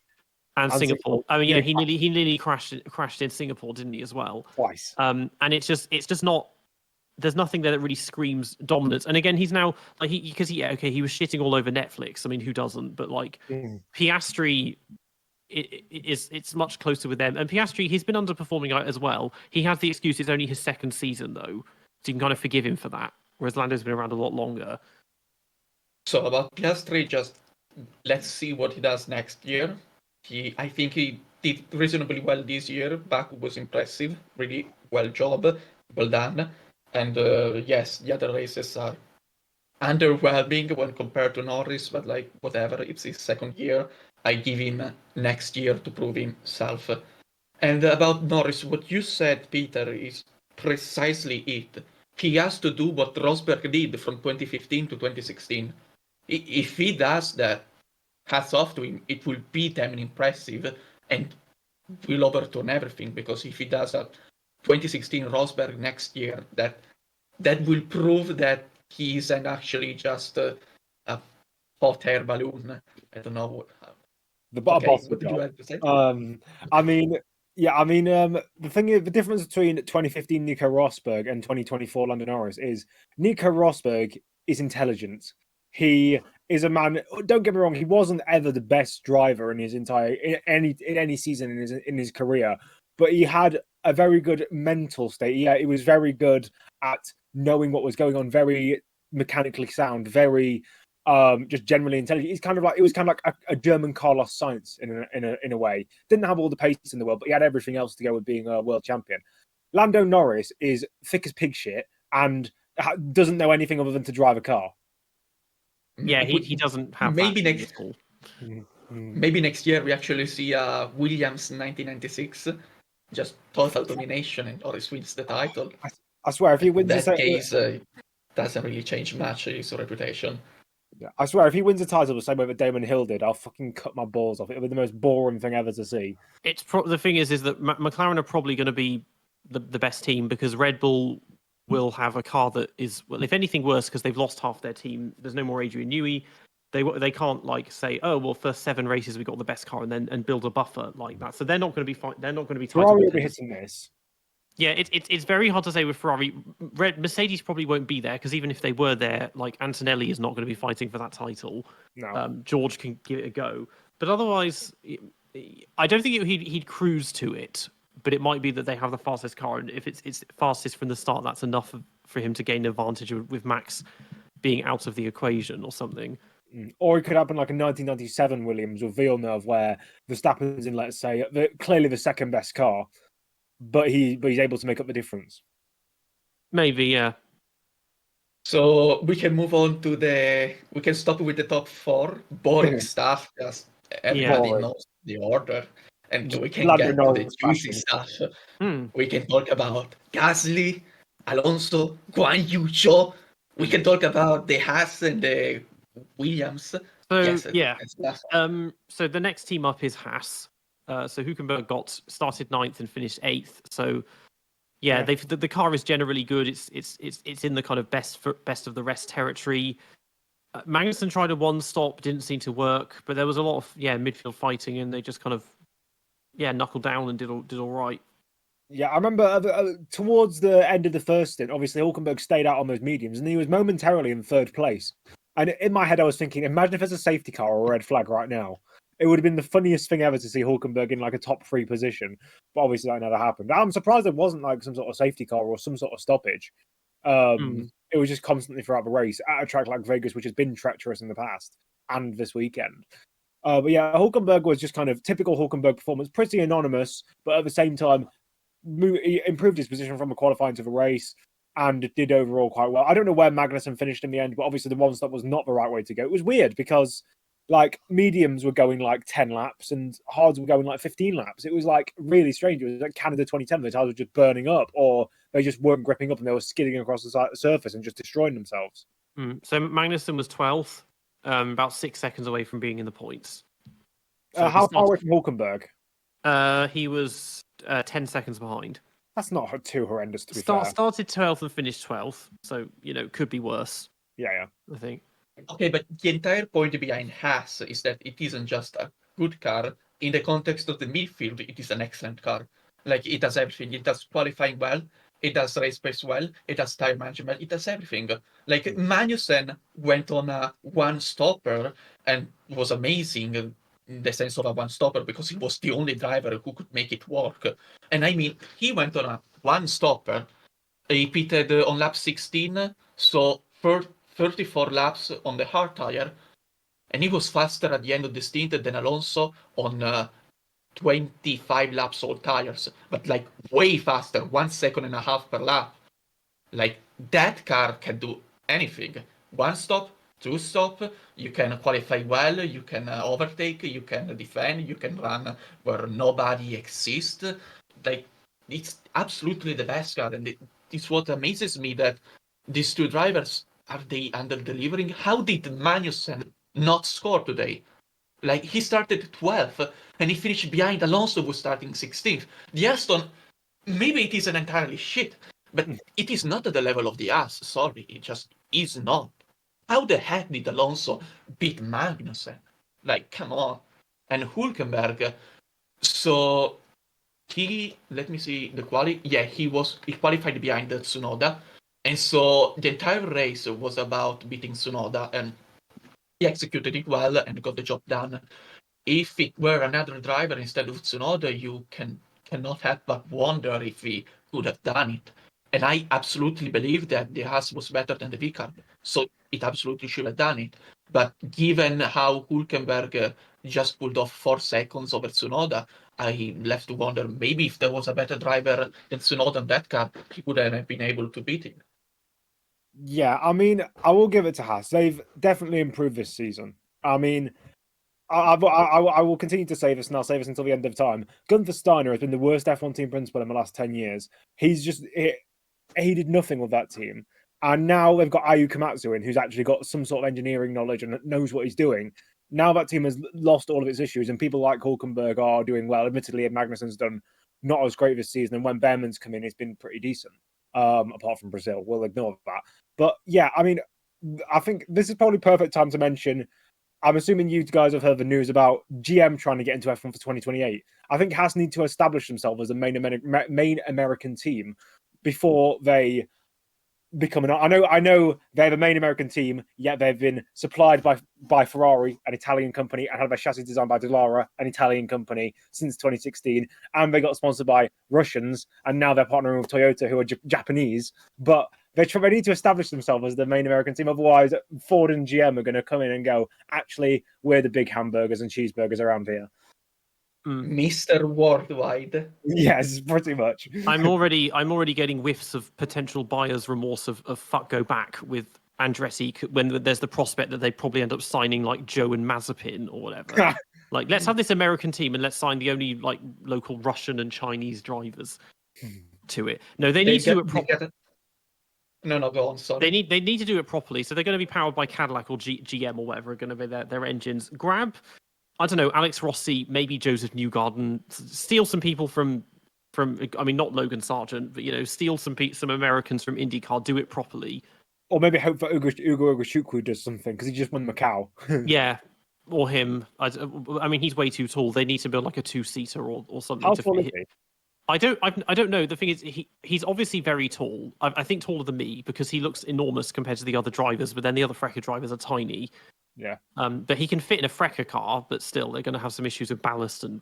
And Singapore. I mean, yeah, he nearly crashed in Singapore, didn't he, as well? Twice. And it's just not. There's nothing there that really screams dominance. And again, he's now he was shitting all over Netflix. I mean, who doesn't? But Piastri, it's much closer with them. And Piastri, he's been underperforming as well. He has the excuse it's only his second season though, so you can kind of forgive him for that. Whereas Lando's been around a lot longer. So about Piastri, just let's see what he does next year. I think he did reasonably well this year. Baku was impressive, really well done. And yes, the other races are underwhelming when compared to Norris, but whatever, it's his second year. I give him next year to prove himself. And about Norris, what you said, Peter, is precisely it. He has to do what Rosberg did from 2015 to 2016. If he does that, hats off to him, it will be damn impressive and will overturn everything, because if he does a 2016 Rosberg next year, that will prove that he isn't actually just a hot air balloon. I don't know. What did you have to say? The difference between 2015 Nico Rosberg and 2024 Lando Norris is Nico Rosberg is intelligent. He is a man. Don't get me wrong. He wasn't ever the best driver in his entire in any season in his career, but he had a very good mental state. Yeah, he was very good at knowing what was going on. Very mechanically sound. Very just generally intelligent. It was kind of like a German Carlos Sainz in a way. Didn't have all the pace in the world, but he had everything else to go with being a world champion. Lando Norris is thick as pig shit and doesn't know anything other than to drive a car. Yeah, he doesn't have maybe that next at all. maybe next year we actually see Williams 1996, just total domination, and Norris wins the title. I swear, if he wins that case, doesn't really change much his reputation. I swear, if he wins the title the same way that Damon Hill did, I'll fucking cut my balls off. It'll be the most boring thing ever to see. It's the thing is that McLaren are probably going to be the best team because Red Bull will have a car that is, well, if anything, worse because they've lost half their team. There's no more Adrian Newey. They can't like say, oh well, first 7 races we got the best car and then build a buffer like that. So they're not going to be they're not going to be title Ferrari will be contenders. hitting this. Yeah, it's very hard to say with Ferrari. Mercedes probably won't be there because even if they were there, like Antonelli is not going to be fighting for that title. No. George can give it a go, but otherwise, I don't think he'd cruise to it. But it might be that they have the fastest car, and if it's fastest from the start, that's enough for him to gain an advantage with Max being out of the equation or something. Or it could happen like a 1997 Williams with Villeneuve, where Verstappen's in, let's say, clearly the second best car, but he's able to make up the difference. Maybe, yeah. So we can move on to we can stop with the top 4 boring stuff. Just everybody knows the order, and we can get to the juicy stuff. We can talk about Gasly, Alonso, Guan Yu Zhou. We can talk about the Haas and the Williams. So yes, yeah. So the next team up is Haas. So Hülkenberg started 9th and finished 8th. So yeah. The car is generally good. It's in the kind of best of the rest territory. Magnussen tried a 1-stop, didn't seem to work, but there was a lot of midfield fighting, and they just kind of knuckled down and did all right. Yeah, I remember towards the end of the first stint, obviously Hülkenberg stayed out on those mediums, and he was momentarily in 3rd place. And in my head, I was thinking, imagine if there's a safety car or a red flag right now. It would have been the funniest thing ever to see Hülkenberg in like a top 3 position. But obviously that never happened. I'm surprised there wasn't like some sort of safety car or some sort of stoppage. It was just constantly throughout the race at a track like Vegas, which has been treacherous in the past and this weekend. But yeah, Hülkenberg was just kind of typical Hülkenberg performance, pretty anonymous, but at the same time, he improved his position from a qualifying to the race and did overall quite well. I don't know where Magnussen finished in the end, but obviously the 1-stop was not the right way to go. It was weird because like mediums were going like 10 laps and hards were going like 15 laps. It was like really strange. It was like Canada 2010, the tires were just burning up, or they just weren't gripping up and they were skidding across the surface and just destroying themselves. So Magnussen was 12th, about 6 seconds away from being in the points. So how far away from Hülkenberg? He was 10 seconds behind. That's not too horrendous, to be fair. Started 12th and finished 12th, so could be worse. Yeah. I think. Okay, but the entire point behind Haas is that it isn't just a good car. In the context of the midfield, it is an excellent car. Like, it does everything. It does qualifying well. It does race pace well. It does tire management. It does everything. Like, Magnussen went on a 1-stopper and was amazing in the sense of a 1-stopper because he was the only driver who could make it work. And I mean, he went on a 1-stopper. He pitted on lap 16, so 34 laps on the hard tire, and he was faster at the end of the stint than Alonso on 25 laps old tires, but like way faster, 1.5 seconds per lap. Like, that car can do anything. 1-stop, 2-stop, you can qualify well, you can overtake, you can defend, you can run where nobody exists. Like, it's absolutely the best car, and it's what amazes me that these two drivers, are they under-delivering? How did Magnussen not score today? Like, he started 12th, and he finished behind Alonso, who was starting 16th. The Aston, maybe it isn't entirely shit, but it is not at the level of the Haas. Sorry, it just is not. How the heck did Alonso beat Magnussen? Like, come on. And Hülkenberg, so let me see the quali. Yeah, he qualified behind Tsunoda. And so the entire race was about beating Tsunoda, and he executed it well and got the job done. If it were another driver instead of Tsunoda, you cannot help but wonder if he could have done it. And I absolutely believe that the Haas was better than the V-Carb, so it absolutely should have done it. But given how Hülkenberg just pulled off 4 seconds over Tsunoda, I left to wonder maybe if there was a better driver than Tsunoda in that car, he would have been able to beat him. Yeah, I mean, I will give it to Haas. They've definitely improved this season. I mean, I will continue to say this, and I'll say this until the end of time. Gunther Steiner has been the worst F1 team principal in the last 10 years. He did nothing with that team. And now they've got Ayu Komatsu in, who's actually got some sort of engineering knowledge and knows what he's doing. Now that team has lost all of its issues, and people like Hulkenberg are doing well. Admittedly, Magnussen's done not as great this season, and when Behrman's come in, it's been pretty decent. Apart from Brazil, we'll ignore that. But yeah, I mean, I think this is probably perfect time to mention. I'm assuming you guys have heard the news about GM trying to get into F1 for 2028. I think Haas need to establish themselves as a main American team before they become I know they're the main American team, yet they've been supplied by Ferrari, an Italian company, and had their chassis designed by Dallara, an Italian company, since 2016. And they got sponsored by Russians, and now they're partnering with Toyota, who are Japanese. But they need to establish themselves as the main American team. Otherwise, Ford and GM are going to come in and go, actually, we're the big hamburgers and cheeseburgers around here. Mr. Worldwide. Yes, pretty much. I'm already getting whiffs of potential buyer's remorse of fuck go back with Andretti when there's the prospect that they probably end up signing like Joe and Mazepin or whatever. Like, let's have this American team and let's sign the only like local Russian and Chinese drivers to it. No, they need to do it properly. No, go on. Sorry. They need to do it properly. So they're going to be powered by Cadillac or GM or whatever are going to be their engines. Grab, I don't know, Alex Rossi, maybe Joseph Newgarden, steal some people from I mean, not Logan Sargent, but, you know, steal some Americans from IndyCar, do it properly. Or maybe hope for Ugo Ogashukwu does something, because he just won Macau. Yeah, or him. I mean, he's way too tall. They need to build like a two-seater or something. How tall is he? I don't know. The thing is, he's obviously very tall. I think taller than me because he looks enormous compared to the other drivers. But then the other FRECA drivers are tiny. Yeah. But he can fit in a FRECA car. But still, they're going to have some issues with ballast and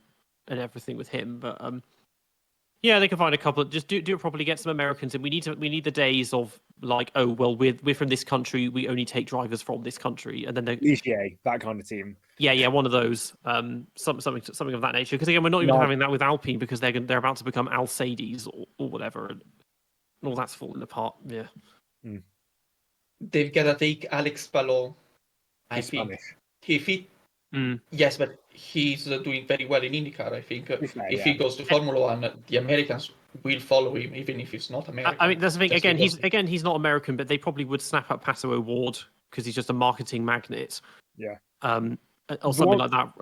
everything with him. But yeah, they can find a couple. Just do it properly. Get some Americans in. We need the days of like, oh well, we're from this country. We only take drivers from this country, and then they that kind of team. Yeah, one of those. Something of that nature. Because again, we're not even having that with Alpine because they're about to become Alsades or whatever, and all that's falling apart. Yeah. They've got to take Alex Palou. I think yes, but he's doing very well in IndyCar. I think if he goes to Formula One, the Americans will follow him, even if he's not American. I mean, that's the thing. He's not American, but they probably would snap up Pato O'Ward because he's just a marketing magnet. Yeah. Or something like that,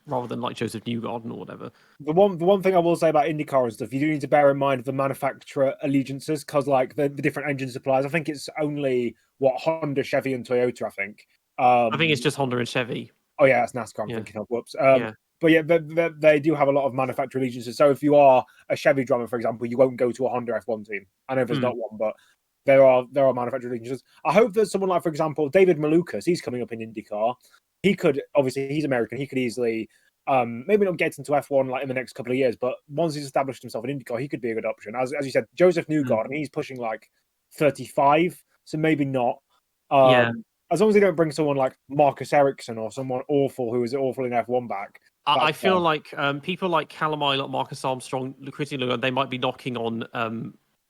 rather than like Joseph Newgarden or whatever. The one thing I will say about IndyCar and stuff, you do need to bear in mind the manufacturer allegiances, because like the different engine suppliers. I think it's only Honda, Chevy, and Toyota. I think it's just Honda and Chevy. Oh yeah, that's NASCAR. I'm thinking of. Whoops. But yeah, they do have a lot of manufacturer allegiances. So if you are a Chevy driver, for example, you won't go to a Honda F1 team. I know there's not one, but there are manufacturer allegiances. I hope that someone like, for example, David Malukas, he's coming up in IndyCar. He could, obviously, he's American. He could easily, maybe not get into F1 like in the next couple of years, but once he's established himself in IndyCar, he could be a good option. As you said, Joseph Newgarden, he's pushing like 35, so maybe not. As long as they don't bring someone like Marcus Ericsson or someone awful who is awful in F1 back. I feel like people like Callum Ilott, Marcus Armstrong, Christian Lugard, they might be knocking on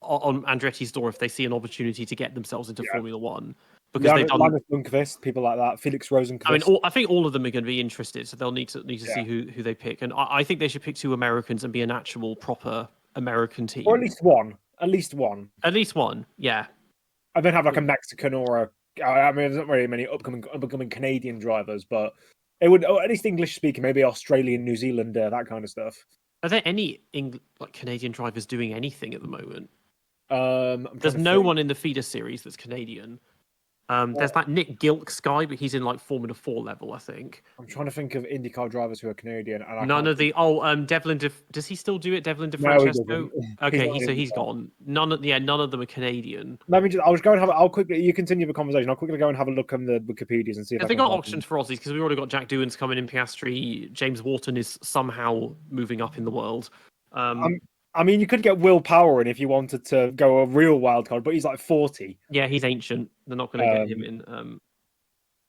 Andretti's door if they see an opportunity to get themselves into Formula One. Because they've done Linus Lundqvist, people like that, Felix Rosenqvist. I mean, I think all of them are going to be interested, so they'll need to see who they pick. And I think they should pick 2 Americans and be an actual proper American team, or at least one. At least one, yeah. And then have like a Mexican or I mean, there's not very many upcoming Canadian drivers, but it would, at least English speaking, maybe Australian, New Zealander, that kind of stuff. Are there any Canadian drivers doing anything at the moment? There's no one in the feeder series that's Canadian. There's that Nick Gilks guy, but he's in like Formula 4 level, I think. I'm trying to think of IndyCar drivers who are Canadian. And none of the Devlin. Does he still do it? Devlin DeFrancesco. Okay, so he's gone. None of them are Canadian. I'll go and have. I'll quickly. You continue the conversation. I'll quickly go and have a look on the Wikipedias and see if they got options for Aussies, because we've already got Jack Doohan's coming in. Piastri, James Wharton is somehow moving up in the world. I mean, you could get Will Power in if you wanted to go a real wild card, but he's like 40. Yeah, he's ancient. They're not going to get him in.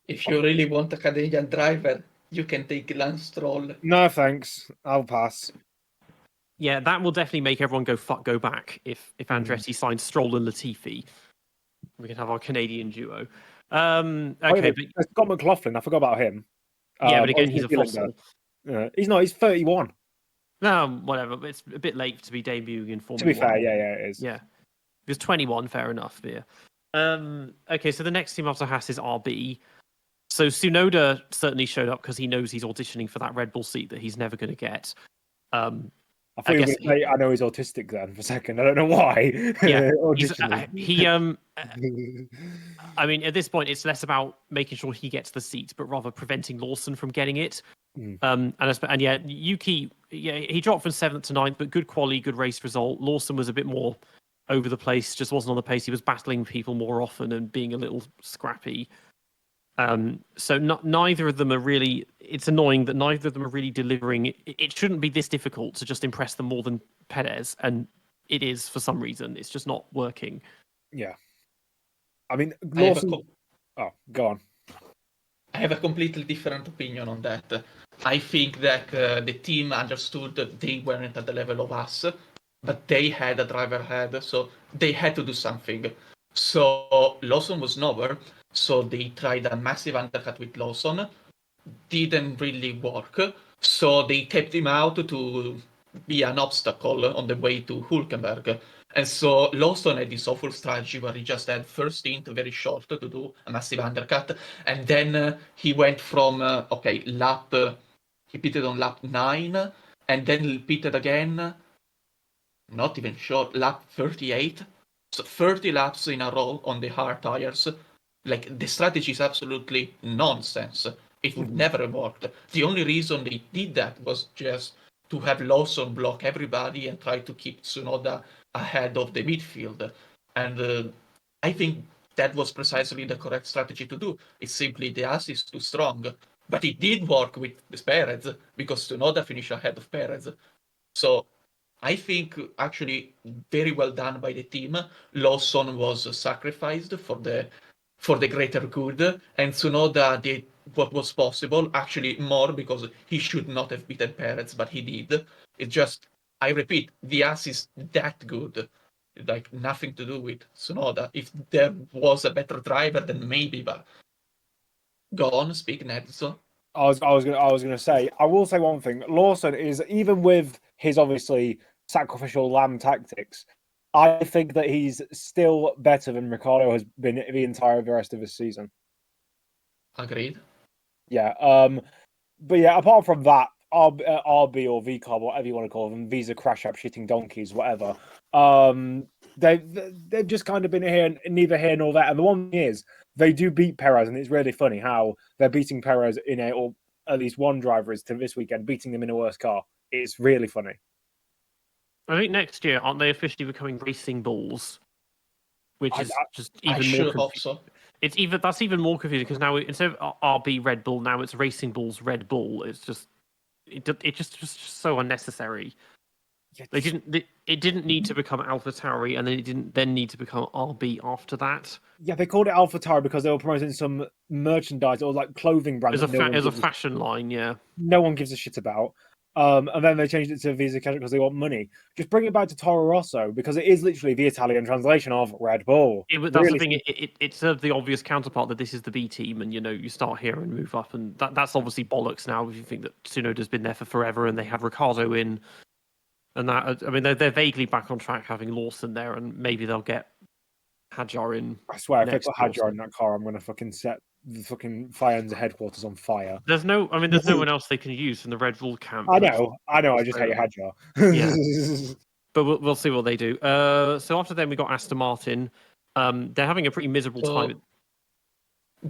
If you really want a Canadian driver, you can take Lance Stroll. No, thanks. I'll pass. Yeah, that will definitely make everyone go back if Andretti signs Stroll and Latifi. We can have our Canadian duo. Oh, Okay, yeah, Scott McLaughlin. I forgot about him. yeah, but again, he's he's a New Zealander. fossil. He's not. He's 31. No, whatever. But it's a bit late to be debuting in Formula To be 1. fair, yeah, it is. Yeah, he was 21. Fair enough. Yeah. Okay, so the next team after Haas is RB. So Tsunoda certainly showed up because he knows he's auditioning for that Red Bull seat that he's never going to get. I thought you were guess gonna say, I know he's autistic then for a second. I don't know why. Yeah, Auditioning. I mean, at this point, it's less about making sure he gets the seat, but rather preventing Lawson from getting it. And yeah, Yuki, he dropped from 7th to 9th, but good quality, good race result. Lawson was a bit more over the place, just wasn't on the pace. He was battling people more often and being a little scrappy. So neither of them are really. It's annoying that neither of them are really delivering. It shouldn't be this difficult to just impress them more than Perez, and it is for some reason. It's just not working. Yeah. I mean, Lawson. Oh, go on. I have a completely different opinion on that. I think that the team understood that they weren't at the level of us, but they had a driver ahead, so they had to do something. So Lawson was nowhere, so they tried a massive undercut with Lawson. Didn't really work, so they kept him out to be an obstacle on the way to Hülkenberg. And so Lawson had this awful strategy where he just had first stint very short to do a massive undercut, and then he went from he pitted on lap 9, and then he pitted again, not even short, lap 38. So 30 laps in a row on the hard tires. Like, the strategy is absolutely nonsense. It would never have worked. The only reason they did that was just to have Lawson block everybody and try to keep Tsunoda ahead of the midfield. And I think that was precisely the correct strategy to do. It's simply the Haas is too strong. But it did work with Perez, because Tsunoda finished ahead of Perez. So I think actually very well done by the team. Lawson was sacrificed for the greater good, and Tsunoda did what was possible, actually more, because he should not have beaten Perez, but he did. It's just, I repeat, the Haas is that good. Like, nothing to do with Tsunoda. If there was a better driver, then maybe, but go on, speak, Nedzo. I was gonna say, I will say one thing. Lawson is, even with his obviously sacrificial lamb tactics, I think that he's still better than Ricciardo has been the entire rest of his season. Agreed. Yeah. But yeah, apart from that, RB or VCAR, whatever you want to call them, Visa crash up shitting donkeys, whatever. They've just kind of been here, neither here nor there. And the one thing is, they do beat Perez, and it's really funny how they're beating Perez or at least one driver is to this weekend, beating them in a worse car. It's really funny. I think next year, aren't they officially becoming racing bulls? Which is just even I more sure confusing. hope so. That's even more confusing, because now instead of RB Red Bull, now it's Racing Bulls Red Bull. It's just just so unnecessary. It didn't need to become AlphaTauri, and then it didn't then need to become RB after that. Yeah, they called it AlphaTauri because they were promoting some merchandise or like clothing brand. As a fashion line, yeah. No one gives a shit about. And then they changed it to Visa Cash because they want money. Just bring it back to Toro Rosso, because it is literally the Italian translation of Red Bull. That's the thing. It served the obvious counterpart that this is the B team, and you start here and move up, and that's obviously bollocks now. If you think that Tsunoda's been there for forever, and they had Ricciardo in, and that, I mean, they're vaguely back on track having Lawson there, and maybe they'll get Hadjar in. I swear, if they put Hadjar in that car, I'm gonna fucking set the fucking Faenza headquarters on fire. There's no one else they can use from the Red Bull camp. I know. I just hate Hadjar. Yeah. But we'll see what they do. So after them, we got Aston Martin. They're having a pretty miserable time.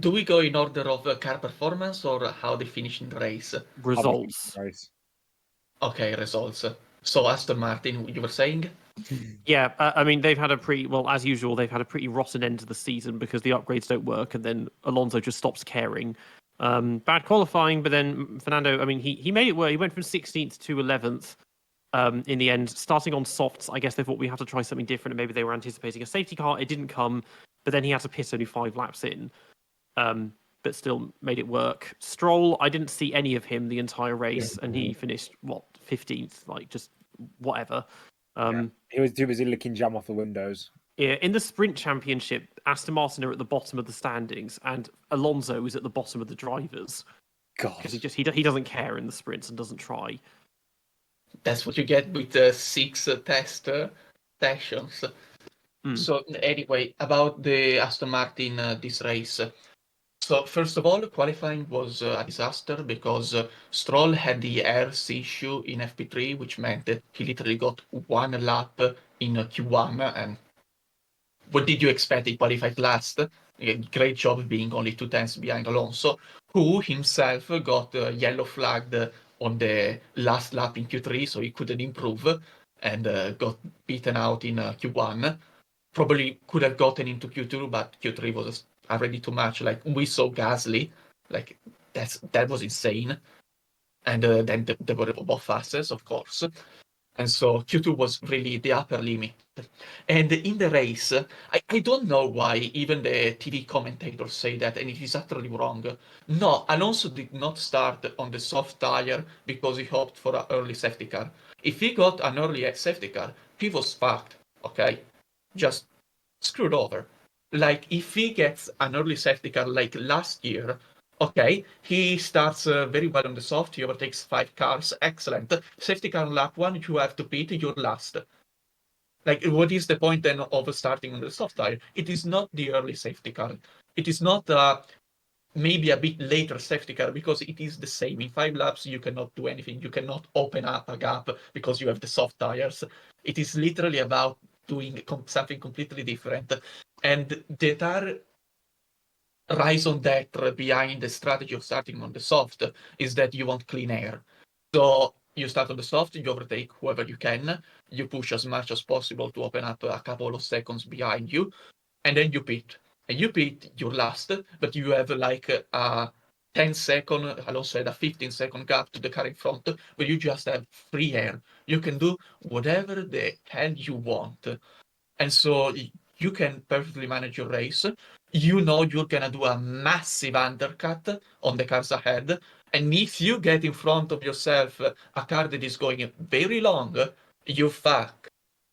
Do we go in order of car performance or how they finish in the race? Results. Okay, results. So Aston Martin, you were saying? Yeah, I mean, they've had as usual, they've had a pretty rotten end to the season because the upgrades don't work, and then Alonso just stops caring. Bad qualifying, but then Fernando, I mean, he made it work. He went from 16th to 11th in the end, starting on softs. I guess they thought we have to try something different, and maybe they were anticipating a safety car. It didn't come, but then he had to pit only 5 laps in, but still made it work. Stroll, I didn't see any of him the entire race, and he finished, 15th, like, just whatever. He was too busy licking jam off the windows. Yeah, in the sprint championship, Aston Martin are at the bottom of the standings, and Alonso is at the bottom of the drivers God. because he doesn't care in the sprints and doesn't try. That's what you get with the 6 test sessions. So anyway, about the Aston Martin this race. So first of all, qualifying was a disaster because Stroll had the airs issue in FP3, which meant that he literally got 1 lap in Q1. And what did you expect? He qualified last. Great job being only 2 tenths behind Alonso, who himself got yellow flagged on the last lap in Q3, so he couldn't improve and got beaten out in Q1. Probably could have gotten into Q2, but Q3 was already too much. Like, we saw Gasly, like that was insane. And then they were both fastest, of course. And so Q2 was really the upper limit. And in the race, I don't know why even the TV commentators say that, and it is utterly wrong. No, Alonso did not start on the soft tire because he hoped for an early safety car. If he got an early safety car, he was fucked, okay? Just screwed over. Like, if he gets an early safety car like last year, okay, he starts very well on the soft, he overtakes 5 cars, excellent. Safety car on lap 1, you have to pit, you're last. Like, what is the point then of starting on the soft tire? It is not the early safety car. It is not maybe a bit later safety car, because it is the same. In 5 laps, you cannot do anything. You cannot open up a gap because you have the soft tires. It is literally about doing something completely different. And the entire raison d'etre behind the strategy of starting on the soft is that you want clean air. So you start on the soft, you overtake whoever you can, you push as much as possible to open up a couple of seconds behind you, and then you pit. And you pit, you're last, but you have like a 10-second, Alonso had a 15-second gap to the car in front, where you just have free air. You can do whatever the hell you want. And so you can perfectly manage your race. You know you're gonna do a massive undercut on the cars ahead. And if you get in front of yourself a car that is going very long, you fuck.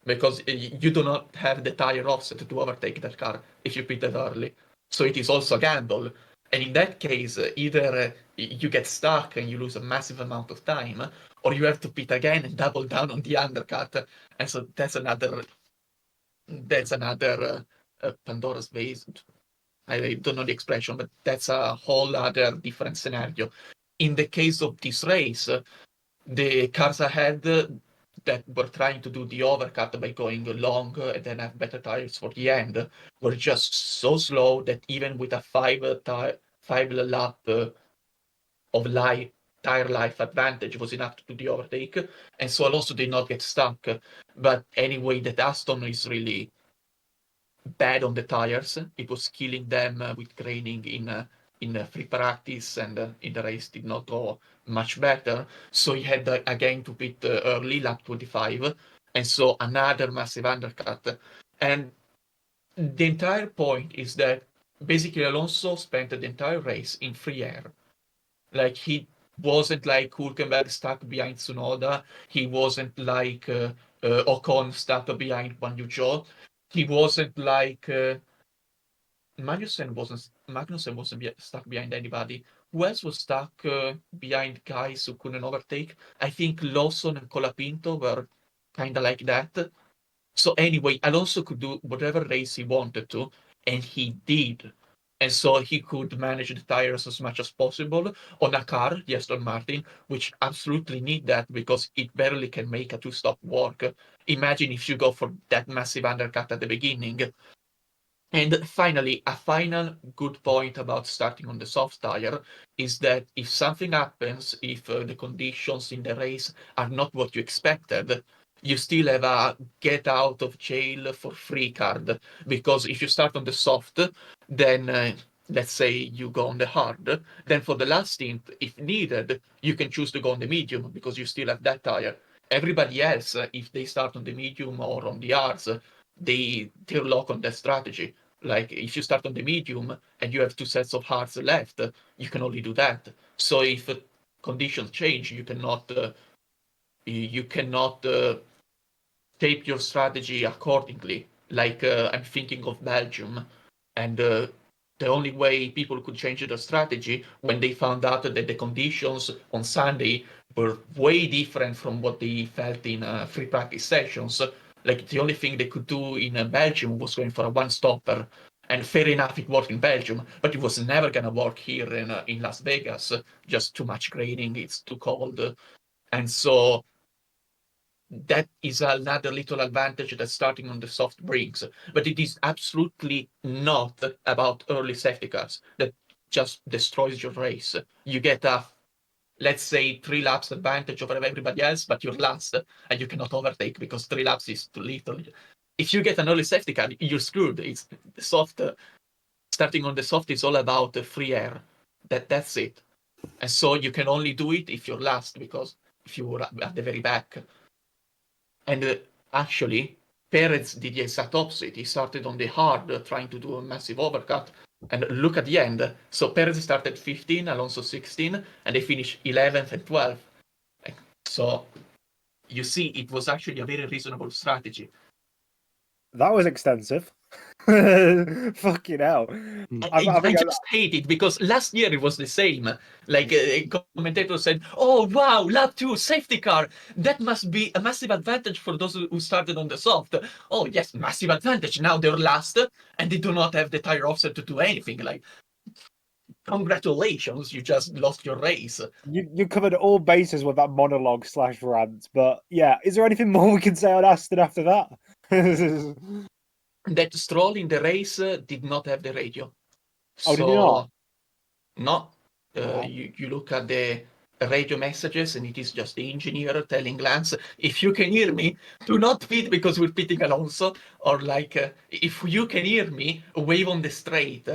Because you do not have the tire offset to overtake that car if you pitted early. So it is also a gamble. And in that case, either you get stuck and you lose a massive amount of time, or you have to pit again and double down on the undercut. And so that's another Pandora's vase. I don't know the expression, but that's a whole other different scenario. In the case of this race, the cars ahead that were trying to do the overcut by going long and then have better tires for the end were just so slow that even with a 5 lap of tire life advantage was enough to do the overtake, and so Alonso did not get stuck. But anyway, that Aston is really bad on the tires. It was killing them with graining in free practice, and in the race did not go much better. So he had again to pit early, lap 25, and so another massive undercut. And the entire point is that basically Alonso spent the entire race in free air. Like, he wasn't like Hülkenberg stuck behind Tsunoda. He wasn't like Ocon stuck behind Guan Yu Zhou. He wasn't like Magnussen wasn't stuck behind anybody. Who else was stuck behind guys who couldn't overtake? I think Lawson and Colapinto were kind of like that. So anyway, Alonso could do whatever race he wanted to, and he did. And so he could manage the tires as much as possible on a car, the Aston Martin, which absolutely need that because it barely can make a two-stop work. Imagine if you go for that massive undercut at the beginning. And finally, a final good point about starting on the soft tire is that if something happens, if the conditions in the race are not what you expected, you still have a get out of jail for free card. Because if you start on the soft, then let's say you go on the hard, then for the last stint, if needed, you can choose to go on the medium because you still have that tire. Everybody else, if they start on the medium or on the hards, they're locked on that strategy. Like, if you start on the medium and you have 2 sets of hards left, you can only do that. So if conditions change, you cannot shape your strategy accordingly. Like, I'm thinking of Belgium. And the only way people could change their strategy when they found out that the conditions on Sunday were way different from what they felt in free practice sessions. Like the only thing they could do in Belgium was going for a one-stopper. And fair enough, it worked in Belgium, but it was never going to work here in Las Vegas. Just too much grading, it's too cold. And so that is another little advantage that starting on the soft brings. But it is absolutely not about early safety cars. That just destroys your race. You get a, let's say, 3 laps advantage over everybody else, but you're last and you cannot overtake because 3 laps is too little. If you get an early safety car, you're screwed. It's the soft. Starting on the soft is all about the free air. That's it. And so you can only do it if you're last, because if you were at the very back. And actually, Perez did the exact opposite. He started on the hard, trying to do a massive overcut. And look at the end. So Perez started 15, Alonso 16, and they finished 11th and 12th. So you see, it was actually a very reasonable strategy. That was extensive. Fucking hell. I just hate it because last year it was the same. Like a commentator said, "Oh wow, lap 2 safety car. That must be a massive advantage for those who started on the soft." Oh yes, massive advantage. Now they're last and they do not have the tire offset to do anything. Like, congratulations, you just lost your race. You covered all bases with that monologue / rant, but yeah, is there anything more we can say on Aston after that? That Stroll in the race did not have the radio. Oh, did he not? No. Oh. You look at the radio messages and it is just the engineer telling Lance, if you can hear me, do not pit because we're pitting Alonso. Or like, if you can hear me, wave on the straight.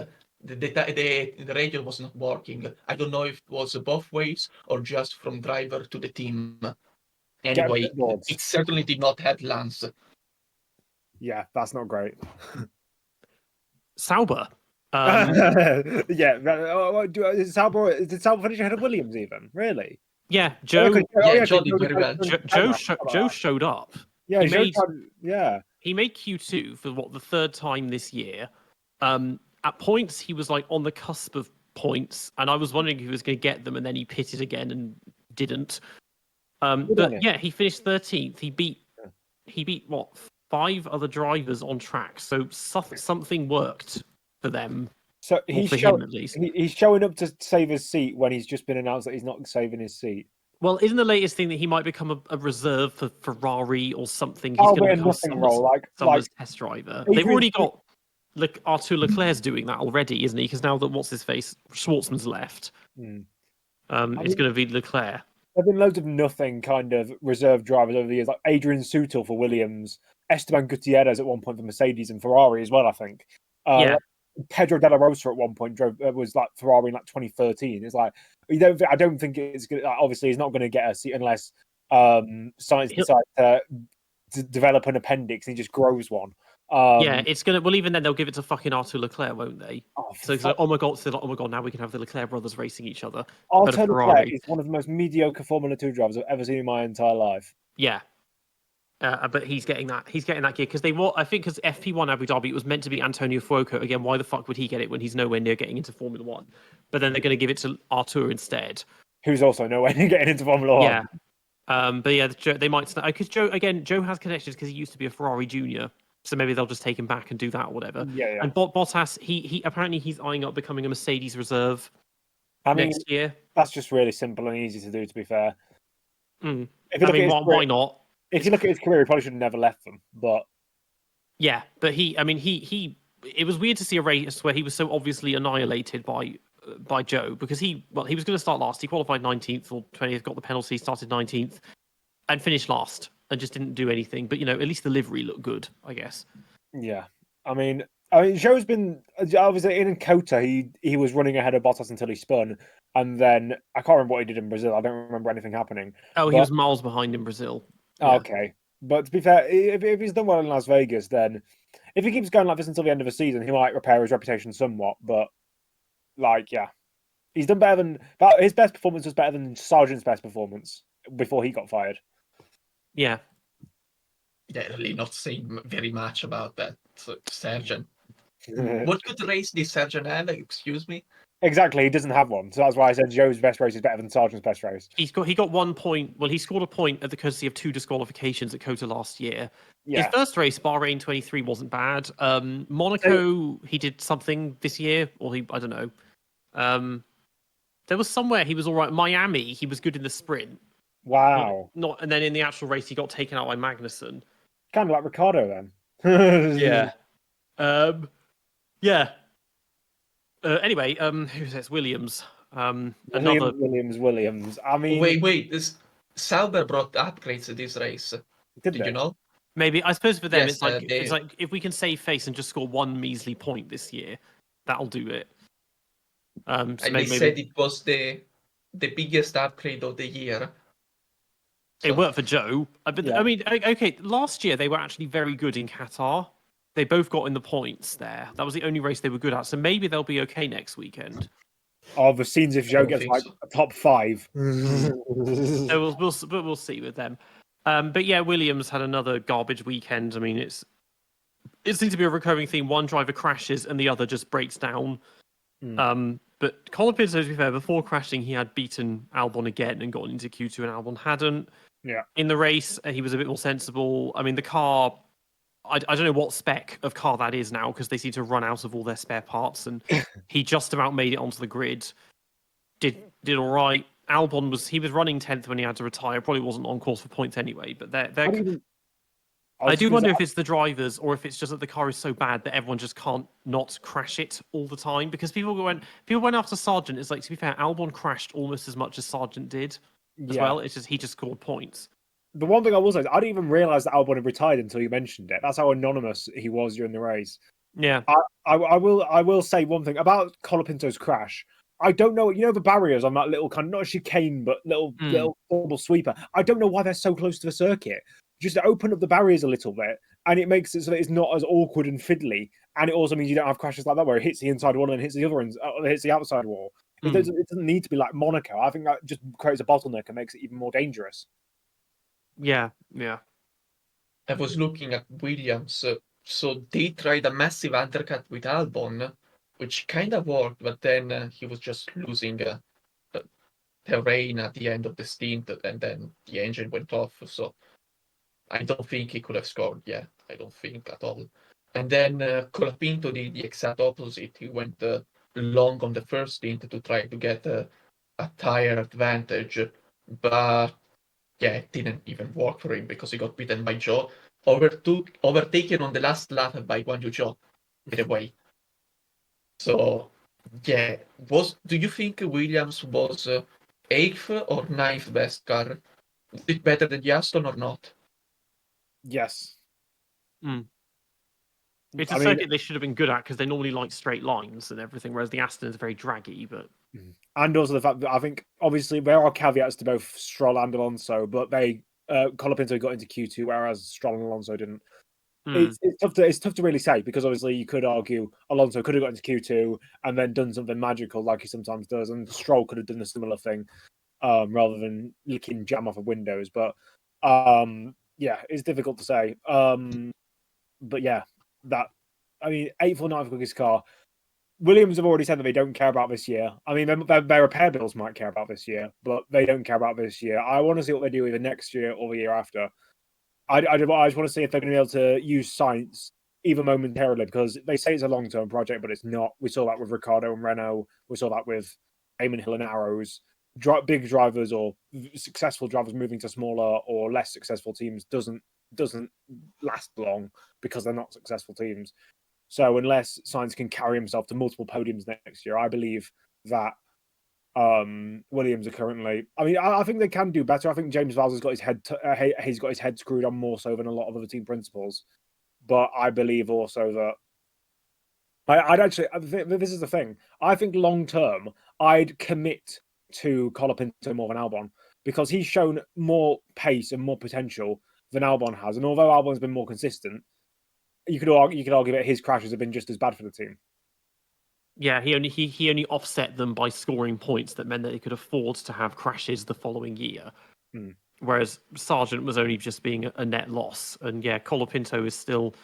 The radio was not working. I don't know if it was both ways or just from driver to the team. Anyway, it certainly did not have Lance. Yeah, that's not great. Sauber. Yeah, did Sauber finish ahead of Williams even? Really? Yeah, Joe. Joe did very well. Joe showed up. Yeah, he made Q2 for the 3rd time this year. At points, he was like on the cusp of points, and I was wondering if he was going to get them, and then he pitted again and didn't. But yeah, he finished 13th. He beat what, 5 other drivers on track. So something worked for them. So he's him, at least. He's showing up to save his seat when he's just been announced that he's not saving his seat. Well, isn't the latest thing that he might become a reserve for Ferrari or something? He's going to become Summer's test driver. They've already got Arthur Leclerc's doing that already, isn't he? Because now that what's his face, Schwartzman's left. It's going to be Leclerc. There've been loads of nothing kind of reserve drivers over the years, like Adrian Sutil for Williams, Esteban Gutierrez at one point for Mercedes and Ferrari as well, I think. Yeah. Pedro Della Rosa at one point was like Ferrari in like 2013. It's like I don't think it's good. Obviously, he's not going to get a seat unless science decides to develop an appendix and he just grows one. Yeah, it's gonna. Well, even then, they'll give it to fucking Arthur Leclerc, won't they? So it's like, oh my god, now we can have the Leclerc brothers racing each other. Arthur Leclerc is one of the most mediocre Formula 2 drivers I've ever seen in my entire life. Yeah. But he's getting that. He's getting that gear because I think because FP1 Abu Dhabi, it was meant to be Antonio Fuoco again. Why the fuck would he get it when he's nowhere near getting into Formula 1? But then they're going to give it to Artur instead, who's also nowhere near getting into Formula 1. Yeah. But yeah, they might because Joe has connections because he used to be a Ferrari junior, so maybe they'll just take him back and do that or whatever. Yeah. And Bottas, he apparently he's eyeing up becoming a Mercedes reserve next year. That's just really simple and easy to do. To be fair, why not? If you look at his career, he probably should have never left them. But yeah, but it was weird to see a race where he was so obviously annihilated by Joe because he was going to start last. He qualified 19th or 20th, got the penalty, started 19th, and finished last and just didn't do anything. But at least the livery looked good, I guess. Yeah, I mean, Joe's been obviously in Kota. He was running ahead of Bottas until he spun, and then I can't remember what he did in Brazil. I don't remember anything happening. Oh, he was miles behind in Brazil. Yeah. Okay, but to be fair, if he's done well in Las Vegas, then if he keeps going like this until the end of the season, he might repair his reputation somewhat. But he's done better than his best performance was better than Sargent's best performance before he got fired. Yeah. Really not saying very much about that, Sargent. What good race did Sergeant have? Excuse me. Exactly, he doesn't have one, so that's why I said Joe's best race is better than Sargent's best race. He got 1 point. Well, he scored a point at the courtesy of 2 disqualifications at Kota last year. Yeah, His first race, Bahrain 23, wasn't bad. Monaco, he did something this year, or I don't know. There was somewhere he was all right. Miami, he was good in the sprint. wow. And then in the actual race, he got taken out by Magnussen. Kind of like Ricardo then. Yeah. Yeah. Anyway, who's this? Williams. Another. Williams. I mean, Wait. Sauber brought upgrades to this race. did Did they? you know? Maybe I suppose for them Yes, it's like if we can save face and just score 1 measly point this year, that'll do it. So And they maybe said it was the biggest upgrade of the year. it worked for Joe. But Yeah. I mean, okay, last year they were actually very good in Qatar. They both got in the points there. That was the only race they were good at. So maybe they'll be okay next weekend. Oh, the scenes if Joe don't gets think like so. a top 5. So we'll see with them. But yeah, Williams had another garbage weekend. I mean, it seems to be a recurring theme. One driver crashes and the other just breaks down. But Colin Pinto, to be fair, before crashing, he had beaten Albon again and gotten into Q2, and Albon hadn't. Yeah. In the race, he was a bit more sensible. I mean, the car, I don't know what spec of car that is now because they seem to run out of all their spare parts, and he just about made it onto the grid. Did all right. Albon was running 10th when he had to retire. Probably wasn't on course for points anyway. But I do wonder if it's the drivers or if it's just that the car is so bad that everyone just can't not crash it all the time. Because people went after Sargent. It's like, to be fair, Albon crashed almost as much as Sargent did as well. It's just he just scored points. The one thing I will say is I didn't even realise that Albon had retired until you mentioned it. That's how anonymous he was during the race. Yeah. I will say one thing about Colapinto's crash. I don't know, the barriers on that little kind of not a chicane, but little double sweeper. I don't know why they're so close to the circuit. Just open up the barriers a little bit, and it makes it so that it's not as awkward and fiddly. And it also means you don't have crashes like that where it hits the inside wall and hits the other end, hits the outside wall. It doesn't need to be like Monaco. I think that just creates a bottleneck and makes it even more dangerous. Yeah. I was looking at Williams. So they tried a massive undercut with Albon, which kind of worked, but then he was just losing terrain at the end of the stint, and then the engine went off. So I don't think he could have scored yet. I don't think at all. And then Colapinto did the exact opposite. He went long on the first stint to try to get a tire advantage, but yeah, it didn't even work for him because he got beaten by Joe. Overtaken on the last lap by Guan Yu Zhou, by the way. So, yeah, do you think Williams was 8th or 9th best car? Was it better than the Aston or not? Yes. It's a circuit they should have been good at because they normally like straight lines and everything, whereas the Aston is very draggy. But and also the fact that I think obviously there are caveats to both Stroll and Alonso, but Colapinto got into Q2, whereas Stroll and Alonso didn't. It's tough to really say because obviously you could argue Alonso could have got into Q2 and then done something magical like he sometimes does, and Stroll could have done a similar thing rather than licking jam off of windows. But yeah, it's difficult to say. But yeah, 8th or 9th quickest car. Williams have already said that they don't care about this year. I mean, their repair bills might care about this year, but they don't care about this year. I want to see what they do either next year or the year after. I just want to see if they're going to be able to use science even momentarily, because they say it's a long-term project, but it's not. We saw that with Ricardo and Renault. We saw that with Damon Hill and Arrows. Big drivers or successful drivers moving to smaller or less successful teams doesn't last long because they're not successful teams. So unless Sainz can carry himself to multiple podiums next year, I believe that Williams are currently. I mean, I think they can do better. I think James Vowles has got his head. He's got his head screwed on more so than a lot of other team principals. But I believe also that I'd actually. This is the thing. I think long term, I'd commit to Colapinto more than Albon because he's shown more pace and more potential than Albon has. And although Albon's been more consistent, you could argue that his crashes have been just as bad for the team. Yeah, he only offset them by scoring points that meant that he could afford to have crashes the following year. Whereas Sargent was only just being a net loss. And yeah, Colapinto is still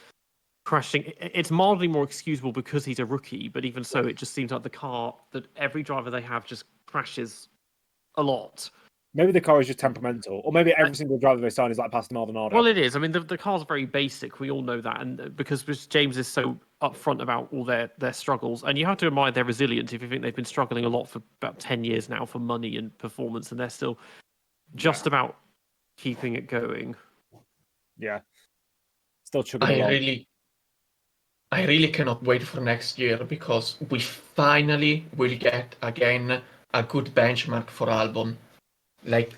crashing. It's mildly more excusable because he's a rookie, but even so, it just seems like the car that every driver they have just crashes a lot. Maybe the car is just temperamental, or maybe every single driver they sign is like Pastor Maldonado. Well, it is. I mean, the car's very basic. We all know that, and because James is so upfront about all their struggles, and you have to admire their resilience if you think they've been struggling a lot for about 10 years now for money and performance, and they're still just about keeping it going. Yeah, still chugging along. I really cannot wait for next year because we finally will get again a good benchmark for Albon. Like,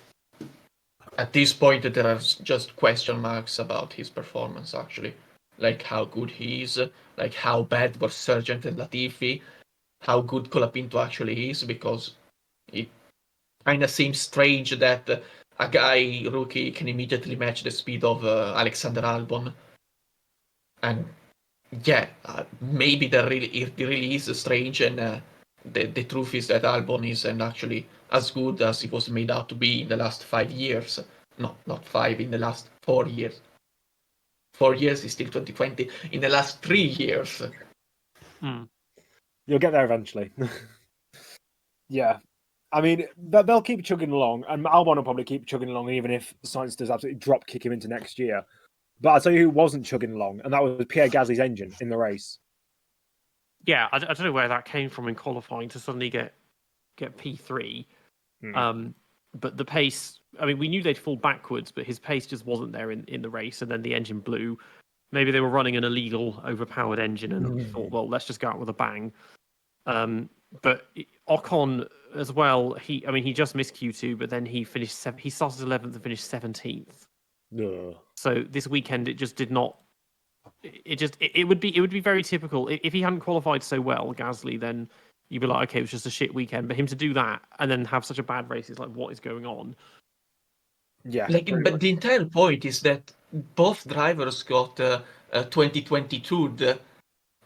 at this point, there are just question marks about his performance, actually. Like, how good he is, like, how bad were Sargent and Latifi, how good Colapinto actually is, because it kind of seems strange that a rookie can immediately match the speed of Alexander Albon. And yeah, maybe it really is strange, and the truth is that Albon isn't actually as good as he was made out to be in the last 5 years. No, not 5, in the last 4 years. 4 years is still 2020. In the last 3 years. You'll get there eventually. Yeah. I mean, they'll keep chugging along, and Albon will probably keep chugging along even if Sainz does absolutely drop kick him into next year. But I'll tell you who wasn't chugging along, and that was Pierre Gasly's engine in the race. Yeah, I don't know where that came from in qualifying to suddenly get P3. But the pace, I mean, we knew they'd fall backwards, but his pace just wasn't there in the race, and then the engine blew. Maybe they were running an illegal, overpowered engine and thought, well, let's just go out with a bang. But Ocon as well, he just missed Q2, but then he finished he started 11th and finished 17th. So this weekend, it just did not. It would be very typical if he hadn't qualified so well, Gasly. Then you'd be like, okay, it was just a shit weekend. But him to do that and then have such a bad race is like, what is going on? Yeah, but the entire point is that both drivers got 2022.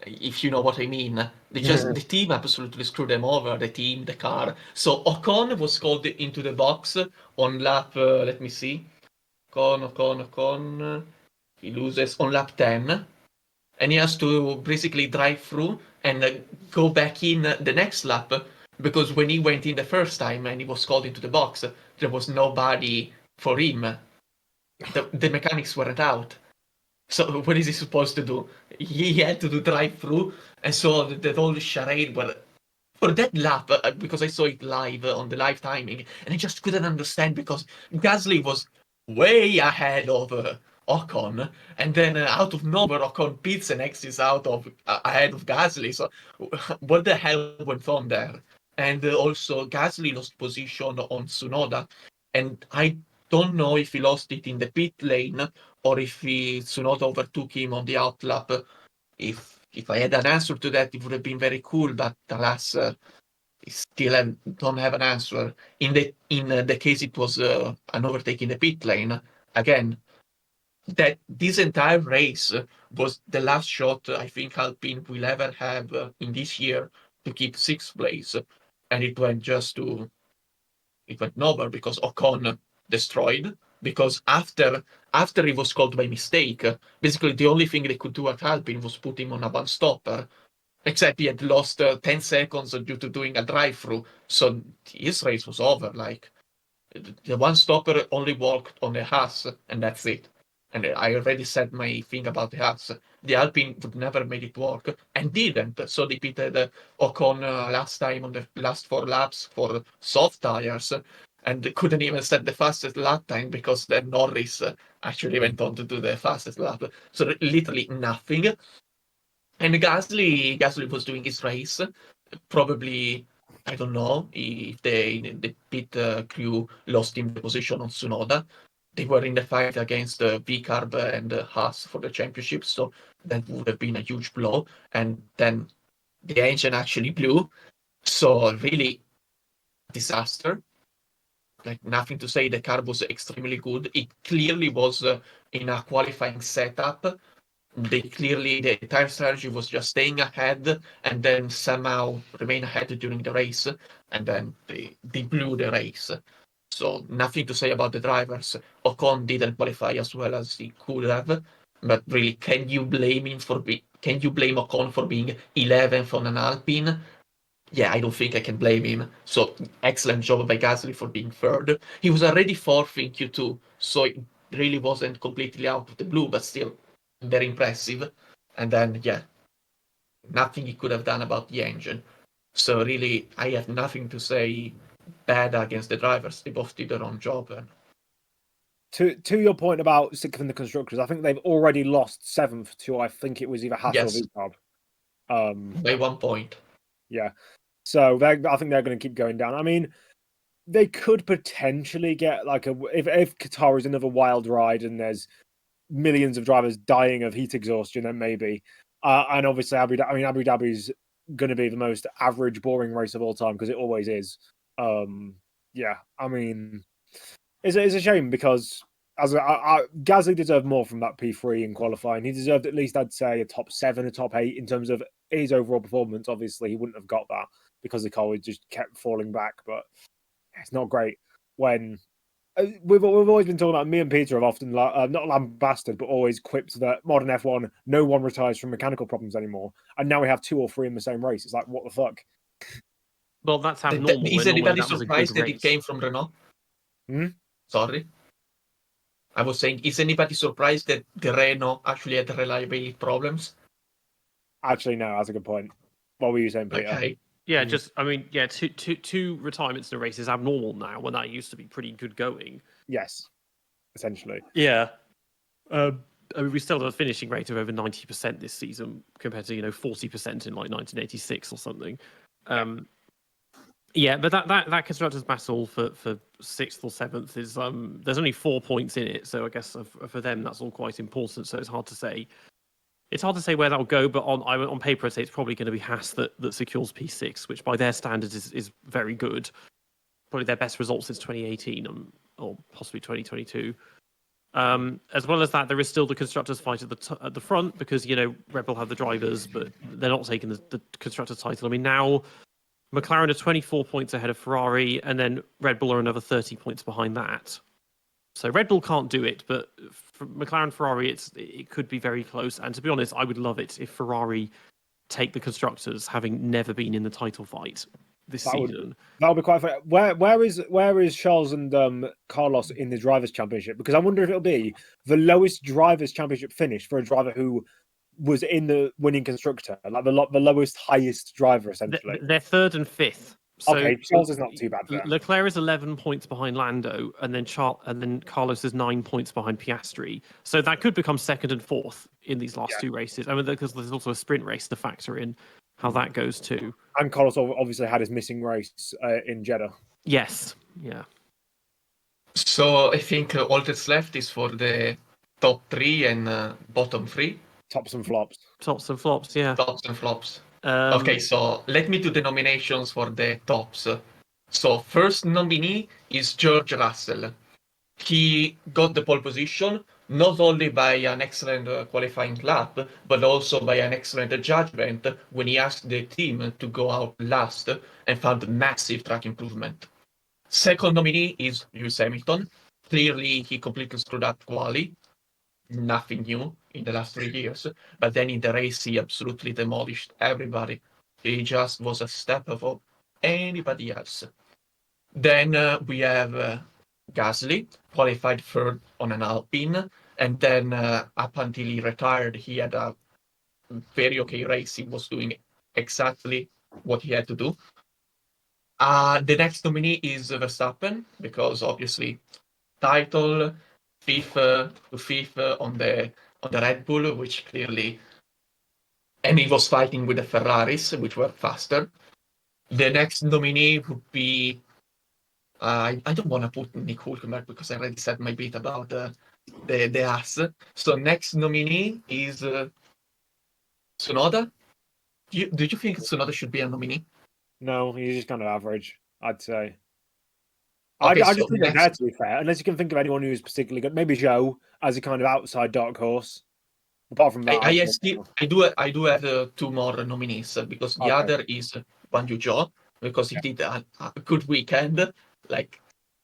If you know what I mean, the team absolutely screwed them over. The car. So Ocon was called into the box on lap. Let me see. Ocon. He loses on lap 10, and he has to basically drive through and go back in the next lap, because when he went in the first time and he was called into the box, there was nobody for him. The mechanics weren't out. So what is he supposed to do? He had to drive through, and so the whole charade where for that lap, because I saw it live on the live timing, and I just couldn't understand because Gasly was way ahead of Ocon, and then out of nowhere Ocon pits and exits out of ahead of Gasly. So what the hell went on there? And also Gasly lost position on Tsunoda, and I don't know if he lost it in the pit lane or if Tsunoda overtook him on the outlap. If I had an answer to that, it would have been very cool, but alas, still don't have an answer. In the case it was an overtake in the pit lane, again, that this entire race was the last shot I think Alpine will ever have in this year to keep 6th place, and it went nowhere because Ocon destroyed. Because after he was called by mistake, basically the only thing they could do at Alpine was put him on a one stopper. Except he had lost 10 seconds due to doing a drive-through, so his race was over. Like, the one stopper only worked on the Haas, and that's it. And I already said my thing about the Haas. The Alpine would never make it work, and didn't. So they pitted Ocon last time on the last 4 laps for soft tires, and couldn't even set the fastest lap time because then Norris actually went on to do the fastest lap. So literally nothing. And Gasly was doing his race. Probably, I don't know if the pit crew lost him the position on Tsunoda. They were in the fight against V-Carb and Haas for the championship, so that would have been a huge blow. And then the engine actually blew. So really, disaster. Like, nothing to say. The car was extremely good. It clearly was in a qualifying setup. The entire strategy was just staying ahead and then somehow remain ahead during the race, and then they blew the race. So nothing to say about the drivers. Ocon didn't qualify as well as he could have. But really, can you blame Ocon for being 11th on an Alpine? Yeah, I don't think I can blame him. So excellent job by Gasly for being third. He was already fourth in Q2, so it really wasn't completely out of the blue, but still very impressive. And then, yeah, nothing he could have done about the engine. So really, I have nothing to say bad against the drivers. They both did their own job. And To your point about sixth in the constructors, I think they've already lost seventh to, I think it was either Haas Yes. or Vitob. by 1 point. Yeah. So I think they're going to keep going down. I mean, they could potentially get like if Qatar is another wild ride and there's millions of drivers dying of heat exhaustion, then maybe. And obviously, Abu Dhabi's going to be the most average, boring race of all time because it always is. Yeah, I mean, it's a shame because Gasly deserved more from that P3 in qualifying. He deserved at least, I'd say, a top 7, a top 8 in terms of his overall performance. Obviously, he wouldn't have got that because the car just kept falling back. But it's not great when we've always been talking about. Me and Peter have often not lambasted, but always quipped that modern F1, no one retires from mechanical problems anymore, and now we have 2 or 3 in the same race. It's like, what the fuck? Well, that's abnormal. Is anybody surprised that it came from Renault? Sorry. I was saying, is anybody surprised that the Renault actually had reliability problems? Actually, no, that's a good point. What were you saying, Peter? Okay. Yeah, two retirements in a race is abnormal now when that used to be pretty good going. Yes, essentially. Yeah. I mean, we still have a finishing rate of over 90% this season compared to 40% in like 1986 or something. Yeah, but that constructors battle for 6th or 7th is there's only 4 points in it, so I guess for them that's all quite important. So it's hard to say. It's hard to say where that will go, but on paper I'd say it's probably going to be Haas that secures P6, which by their standards is very good. Probably their best result since 2018 or possibly 2022. As well as that, there is still the constructors fight at the front because Red Bull have the drivers, but they're not taking the constructors title. I mean, now McLaren are 24 points ahead of Ferrari, and then Red Bull are another 30 points behind that. So Red Bull can't do it, but for McLaren, Ferrari, it could be very close. And to be honest, I would love it if Ferrari take the constructors, having never been in the title fight this season. That would be quite fun. Where is Charles and Carlos in the drivers' championship? Because I wonder if it'll be the lowest drivers' championship finish for a driver who was in the winning constructor, like the lowest, highest driver, essentially. They're 3rd and 5th. So okay, Charles is not too bad there. Leclerc is 11 points behind Lando, and then Carlos is 9 points behind Piastri. So that could become 2nd and 4th in these last 2 races. I mean, because there's also a sprint race to factor in how that goes too. And Carlos obviously had his missing race in Jeddah. Yes, yeah. So I think all that's left is for the top 3 and bottom 3. Tops and flops. Tops and flops, yeah. Tops and flops. Okay, so let me do the nominations for the tops. So first nominee is George Russell. He got the pole position not only by an excellent qualifying lap, but also by an excellent judgment when he asked the team to go out last and found massive track improvement. Second nominee is Lewis Hamilton. Clearly, he completely screwed up quali. Nothing new in the last 3 years, but then in the race he absolutely demolished everybody. He just was a step above anybody else. Then we have Gasly, qualified 3rd on an Alpine, and then up until he retired he had a very okay race. He was doing exactly what he had to do. The next nominee is Verstappen, because obviously title, 5th to 5th on the Red Bull, which clearly, and he was fighting with the Ferraris, which were faster. The next nominee would be, I don't want to put Nick Hülkenberg because I already said my bit about the Haas. So next nominee is Tsunoda. Do you think Tsunoda should be a nominee? No, he's just kind of average, I'd say. Okay, I just think they're there, to be fair, unless you can think of anyone who's particularly good. Maybe Zhou as a kind of outside dark horse. Apart from that, I do have 2 more nominees because the other is Guan Yu Zhou, because he did a good weekend. Like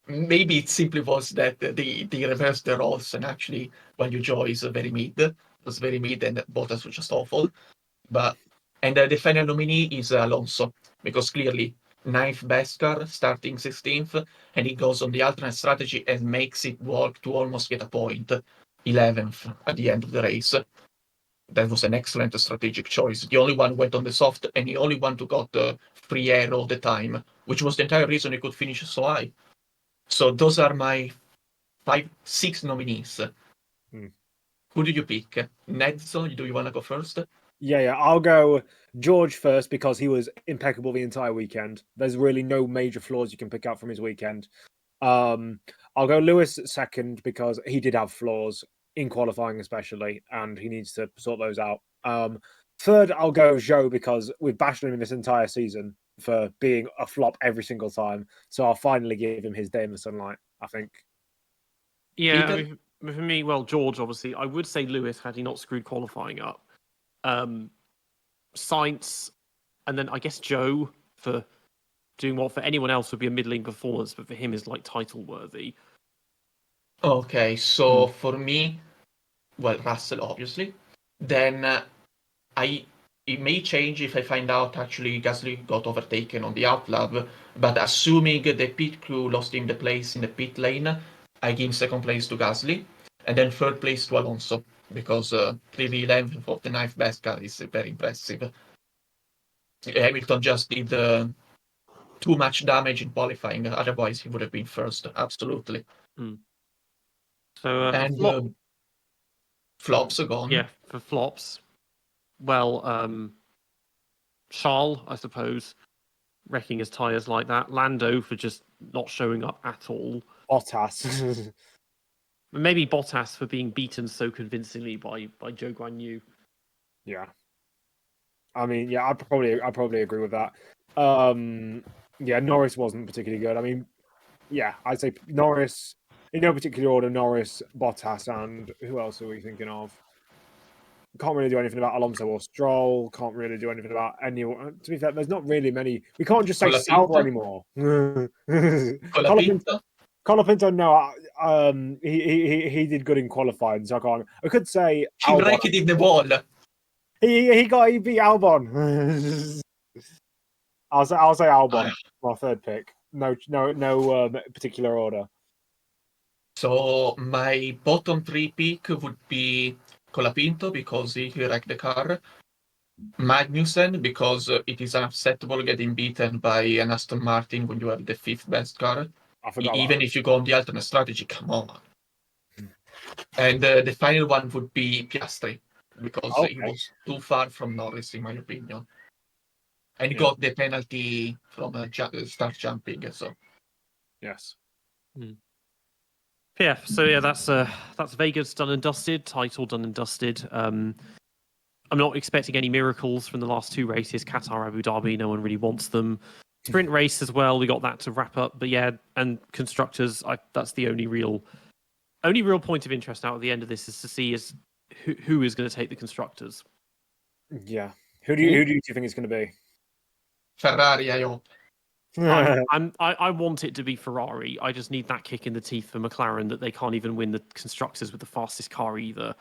maybe it simply was that they reversed the roles and actually Guan Yu Zhou is very mid. was very mid and Bottas was just awful. And the final nominee is Alonso, because clearly 9th best car, starting 16th, and he goes on the alternate strategy and makes it work to almost get a point, 11th at the end of the race. That was an excellent strategic choice. The only one who went on the soft, and the only one who got free air all the time, which was the entire reason he could finish so high. So those are my 6 nominees. Who do you pick? Nedzo, do you want to go first? Yeah, I'll go George first because he was impeccable the entire weekend. There's really no major flaws you can pick out from his weekend. I'll go Lewis second because he did have flaws in qualifying especially, and he needs to sort those out. Third, I'll go Zhou because we've bashed him in this entire season for being a flop every single time. So I'll finally give him his day in the sunlight, I think. Yeah, I mean, for me, well, George, obviously, I would say Lewis had he not screwed qualifying up. Sainz, and then I guess Joe for doing what for anyone else would be a middling performance, but for him is like title worthy. Okay, so for me, well, Russell, obviously. Then it may change if I find out actually Gasly got overtaken on the outlap, but assuming the pit crew lost him the place in the pit lane, I give second place to Gasly, and then third place to Alonso, because 11th of the 9th best car is very impressive. Hamilton just did too much damage in qualifying, otherwise he would have been first, absolutely. So and flops are gone. Yeah, for flops. Well, Charles, I suppose, wrecking his tyres like that. Lando for just not showing up at all. Bottas. Maybe Bottas for being beaten so convincingly by Zhou Guanyu. Yeah. I mean, yeah, I'd probably agree with that. Yeah, Norris wasn't particularly good. I mean, yeah, I'd say Norris, in no particular order, Norris, Bottas, and who else are we thinking of? Can't really do anything about Alonso or Stroll. Can't really do anything about anyone. To be fair, there's not really many. We can't just say Sauber anymore. Colapinto, no. He did good in qualifying, so I can't. I could say he wrecked in the wall. He beat Albon. I'll say Albon, my third pick. No particular order. So my bottom 3 pick would be Colapinto because he wrecked the car. Magnussen because it is unacceptable getting beaten by an Aston Martin when you have the 5th best car. Even if you go on the alternate strategy, come on. And the final one would be Piastri because he was too far from Norris, in my opinion. And he got the penalty from start jumping. So yes. Yeah, so yeah, that's Vegas done and dusted, title done and dusted. I'm not expecting any miracles from the last 2 races, Qatar, Abu Dhabi. No one really wants them. Sprint race as well. We got that to wrap up, but yeah, and constructors. That's the only real point of interest now at the end of this is to see who is going to take the constructors. Yeah, who do you think it's going to be? Ferrari, I hope. I want it to be Ferrari. I just need that kick in the teeth for McLaren that they can't even win the constructors with the fastest car either.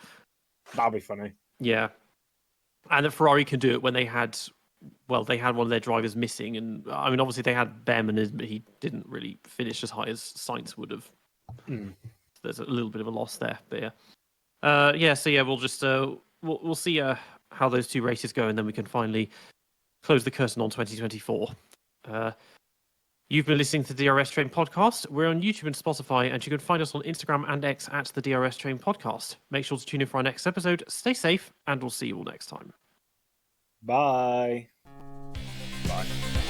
That'll be funny. Yeah, and that Ferrari can do it when they had one of their drivers missing, and I mean obviously they had Bem, and he didn't really finish as high as Sainz would have. There's a little bit of a loss there, but yeah. So yeah, we'll just we'll see how those 2 races go, and then we can finally close the curtain on 2024. You've been listening to the DRS Train Podcast. We're on YouTube and Spotify, and you can find us on Instagram and X at the DRS Train Podcast. Make sure to tune in for our next episode. Stay safe, and we'll see you all next time. Bye. Bye.